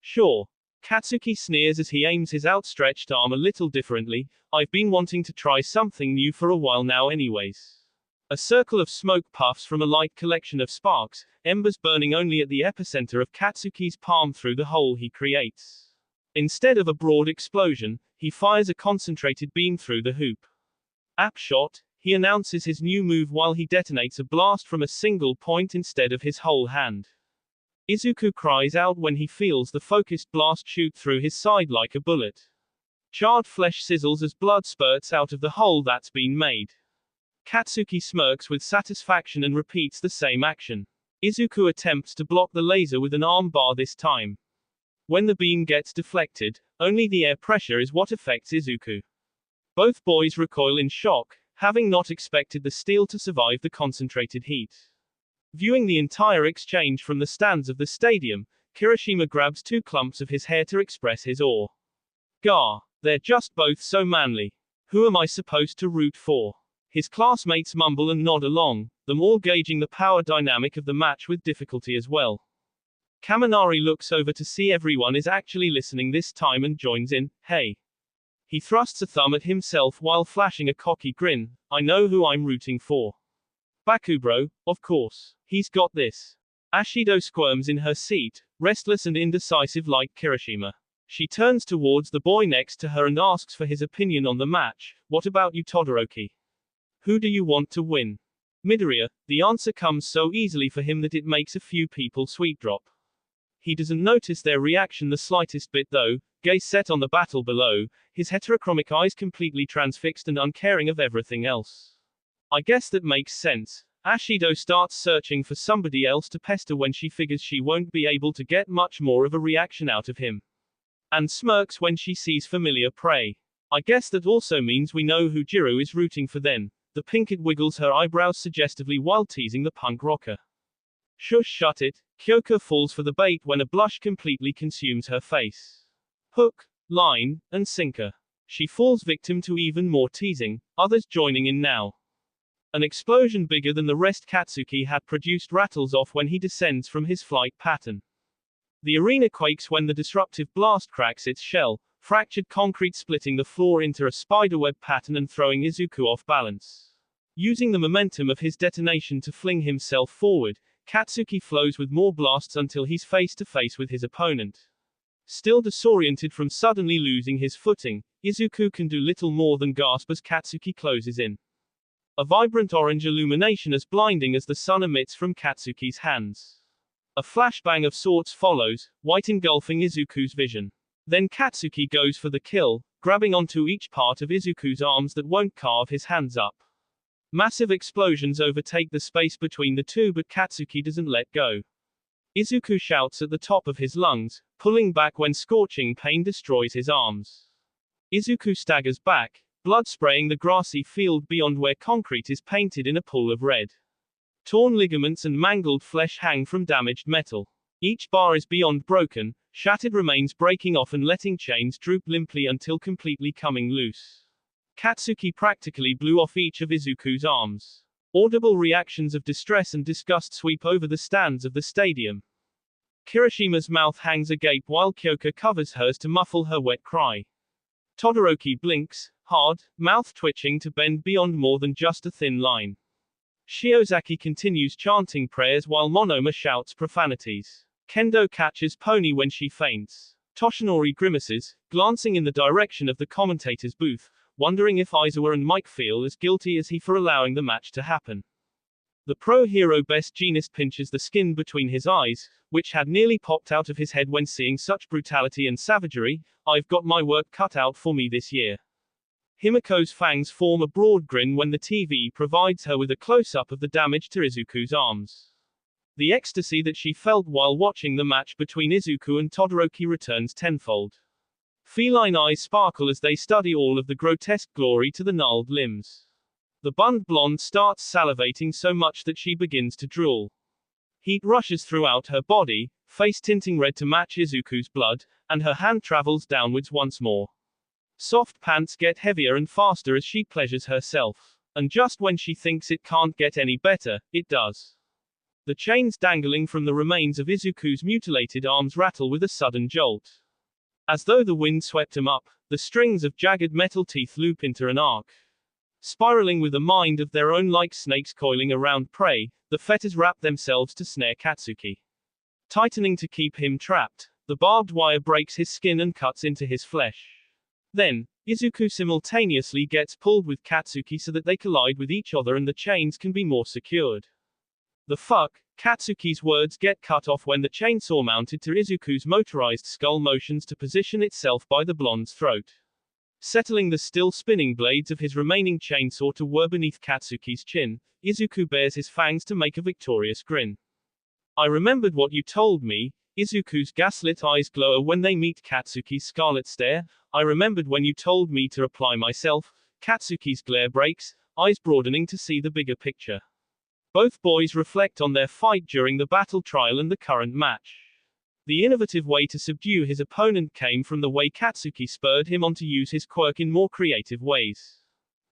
Sure. Katsuki sneers as he aims his outstretched arm a little differently. I've been wanting to try something new for a while now anyways. A circle of smoke puffs from a light collection of sparks, embers burning only at the epicenter of Katsuki's palm through the hole he creates. Instead of a broad explosion, he fires a concentrated beam through the hoop. App shot, he announces his new move while he detonates a blast from a single point instead of his whole hand. Izuku cries out when he feels the focused blast shoot through his side like a bullet. Charred flesh sizzles as blood spurts out of the hole that's been made. Katsuki smirks with satisfaction and repeats the same action. Izuku attempts to block the laser with an arm bar this time. When the beam gets deflected, only the air pressure is what affects Izuku. Both boys recoil in shock, having not expected the steel to survive the concentrated heat. Viewing the entire exchange from the stands of the stadium, Kirishima grabs two clumps of his hair to express his awe. Gah, they're just both so manly. Who am I supposed to root for? His classmates mumble and nod along, them all gauging the power dynamic of the match with difficulty as well. Kaminari looks over to see everyone is actually listening this time and joins in. Hey. He thrusts a thumb at himself while flashing a cocky grin. I know who I'm rooting for. Bakubro, of course. He's got this. Ashido squirms in her seat, restless and indecisive like Kirishima. She turns towards the boy next to her and asks for his opinion on the match. What about you, Todoroki? Who do you want to win? Midoriya. The answer comes so easily for him that it makes a few people sweet drop. He doesn't notice their reaction the slightest bit though, gaze set on the battle below, his heterochromic eyes completely transfixed and uncaring of everything else. I guess that makes sense. Ashido starts searching for somebody else to pester when she figures she won't be able to get much more of a reaction out of him. And smirks when she sees familiar prey. I guess that also means we know who Jiro is rooting for then. The Pinkett wiggles her eyebrows suggestively while teasing the punk rocker. Shush, shut it. Kyoka falls for the bait when a blush completely consumes her face. Hook, line, and sinker. She falls victim to even more teasing, others joining in now. An explosion bigger than the rest Katsuki had produced rattles off when he descends from his flight pattern. The arena quakes when the disruptive blast cracks its shell, fractured concrete splitting the floor into a spiderweb pattern and throwing Izuku off balance. Using the momentum of his detonation to fling himself forward, Katsuki flows with more blasts until he's face to face with his opponent. Still disoriented from suddenly losing his footing, Izuku can do little more than gasp as Katsuki closes in. A vibrant orange illumination as blinding as the sun emits from Katsuki's hands. A flashbang of sorts follows, white engulfing Izuku's vision. Then Katsuki goes for the kill, grabbing onto each part of Izuku's arms that won't carve his hands up. Massive explosions overtake the space between the two, but Katsuki doesn't let go. Izuku shouts at the top of his lungs, pulling back when scorching pain destroys his arms. Izuku staggers back, blood spraying the grassy field beyond where concrete is painted in a pool of red. Torn ligaments and mangled flesh hang from damaged metal. Each bar is beyond broken, shattered remains breaking off and letting chains droop limply until completely coming loose. Katsuki practically blew off each of Izuku's arms. Audible reactions of distress and disgust sweep over the stands of the stadium. Kirishima's mouth hangs agape while Kyoka covers hers to muffle her wet cry. Todoroki blinks, hard, mouth twitching to bend beyond more than just a thin line. Shiozaki continues chanting prayers while Monoma shouts profanities. Kendo catches Pony when she faints. Toshinori grimaces, glancing in the direction of the commentator's booth, wondering if Aizawa and Mike feel as guilty as he for allowing the match to happen. The pro-hero Best Jeanist pinches the skin between his eyes, which had nearly popped out of his head when seeing such brutality and savagery. I've got my work cut out for me this year. Himiko's fangs form a broad grin when the TV provides her with a close-up of the damage to Izuku's arms. The ecstasy that she felt while watching the match between Izuku and Todoroki returns tenfold. Feline eyes sparkle as they study all of the grotesque glory to the gnarled limbs. The bunned blonde starts salivating so much that she begins to drool. Heat rushes throughout her body, face tinting red to match Izuku's blood, and her hand travels downwards once more. Soft pants get heavier and faster as she pleasures herself. And just when she thinks it can't get any better, it does. The chains dangling from the remains of Izuku's mutilated arms rattle with a sudden jolt. As though the wind swept them up, the strings of jagged metal teeth loop into an arc. Spiraling with a mind of their own like snakes coiling around prey, the fetters wrap themselves to snare Katsuki. Tightening to keep him trapped, the barbed wire breaks his skin and cuts into his flesh. Then, Izuku simultaneously gets pulled with Katsuki so that they collide with each other and the chains can be more secured. The fuck? Katsuki's words get cut off when the chainsaw mounted to Izuku's motorized skull motions to position itself by the blonde's throat. Settling the still spinning blades of his remaining chainsaw to whir beneath Katsuki's chin, Izuku bares his fangs to make a victorious grin. I remembered what you told me. Izuku's gaslit eyes glow when they meet Katsuki's scarlet stare. I remembered when you told me to apply myself. Katsuki's glare breaks, eyes broadening to see the bigger picture. Both boys reflect on their fight during the battle trial and the current match. The innovative way to subdue his opponent came from the way Katsuki spurred him on to use his quirk in more creative ways.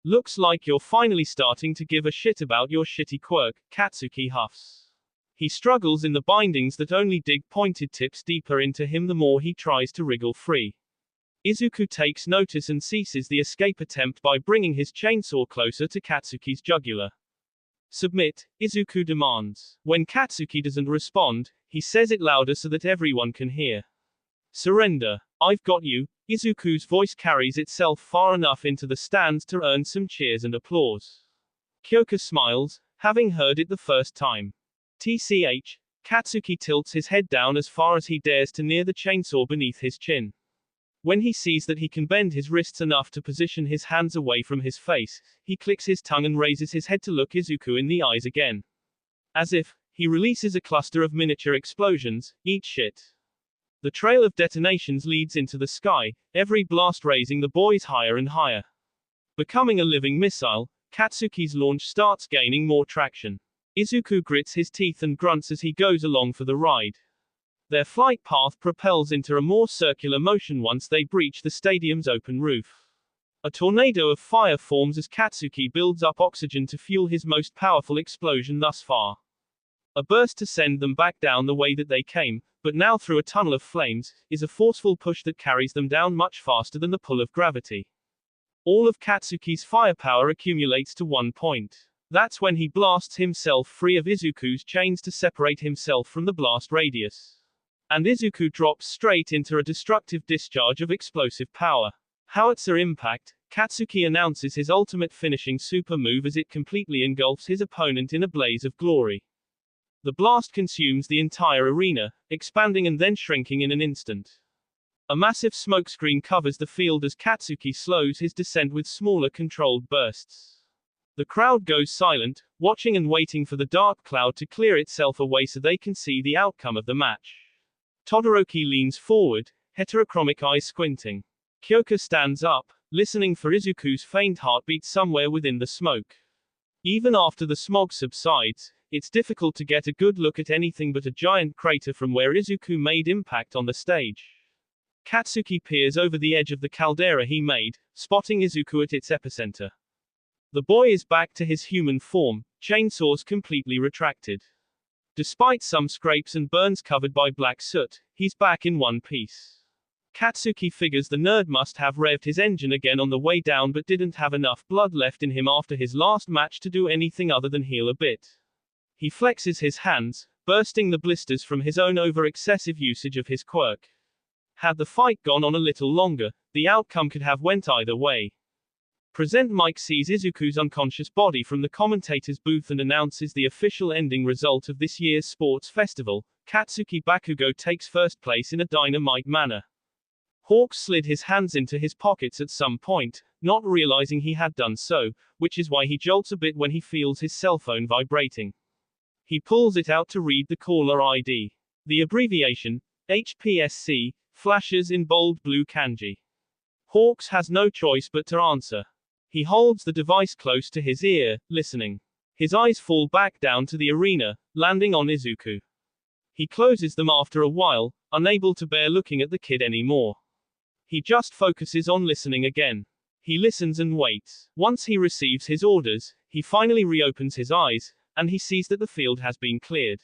Looks like you're finally starting to give a shit about your shitty quirk, Katsuki huffs. He struggles in the bindings that only dig pointed tips deeper into him the more he tries to wriggle free. Izuku takes notice and ceases the escape attempt by bringing his chainsaw closer to Katsuki's jugular. Submit, Izuku demands. When Katsuki doesn't respond, he says it louder so that everyone can hear. Surrender. I've got you. Izuku's voice carries itself far enough into the stands to earn some cheers and applause. Kyoka smiles, having heard it the first time. TCH, Katsuki tilts his head down as far as he dares to near the chainsaw beneath his chin. When he sees that he can bend his wrists enough to position his hands away from his face, he clicks his tongue and raises his head to look Izuku in the eyes again. As if, he releases a cluster of miniature explosions. Eat shit. The trail of detonations leads into the sky, every blast raising the boys higher and higher. Becoming a living missile, Katsuki's launch starts gaining more traction. Izuku grits his teeth and grunts as he goes along for the ride. Their flight path propels into a more circular motion once they breach the stadium's open roof. A tornado of fire forms as Katsuki builds up oxygen to fuel his most powerful explosion thus far. A burst to send them back down the way that they came, but now through a tunnel of flames, is a forceful push that carries them down much faster than the pull of gravity. All of Katsuki's firepower accumulates to one point. That's when he blasts himself free of Izuku's chains to separate himself from the blast radius. and Izuku drops straight into a destructive discharge of explosive power. Howitzer impact. Katsuki announces his ultimate finishing super move as it completely engulfs his opponent in a blaze of glory. The blast consumes the entire arena, expanding and then shrinking in an instant. A massive smokescreen covers the field as Katsuki slows his descent with smaller controlled bursts. The crowd goes silent, watching and waiting for the dark cloud to clear itself away so they can see the outcome of the match. Todoroki leans forward, heterochromic eyes squinting. Kyoka stands up, listening for Izuku's faint heartbeat somewhere within the smoke. Even after the smog subsides, it's difficult to get a good look at anything but a giant crater from where Izuku made impact on the stage. Katsuki peers over the edge of the caldera he made, spotting Izuku at its epicenter. The boy is back to his human form, chainsaws completely retracted. Despite some scrapes and burns covered by black soot, he's back in one piece. Katsuki figures the nerd must have revved his engine again on the way down but didn't have enough blood left in him after his last match to do anything other than heal a bit. He flexes his hands, bursting the blisters from his own over-excessive usage of his quirk. Had the fight gone on a little longer, the outcome could have went either way. Present Mike sees Izuku's unconscious body from the commentator's booth and announces the official ending result of this year's sports festival. Katsuki Bakugo takes first place in a dynamite manner. Hawks slid his hands into his pockets at some point, not realizing he had done so, which is why he jolts a bit when he feels his cell phone vibrating. He pulls it out to read the caller ID. The abbreviation, HPSC, flashes in bold blue kanji. Hawks has no choice but to answer. He holds the device close to his ear, listening. His eyes fall back down to the arena, landing on Izuku. He closes them after a while, unable to bear looking at the kid anymore. He just focuses on listening again. He listens and waits. Once he receives his orders, he finally reopens his eyes, and he sees that the field has been cleared.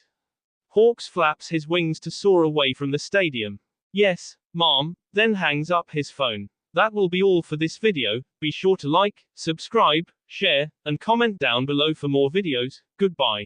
Hawks flaps his wings to soar away from the stadium. Yes, mom, then hangs up his phone. That will be all for this video. Be sure to like, subscribe, share, and comment down below for more videos. Goodbye.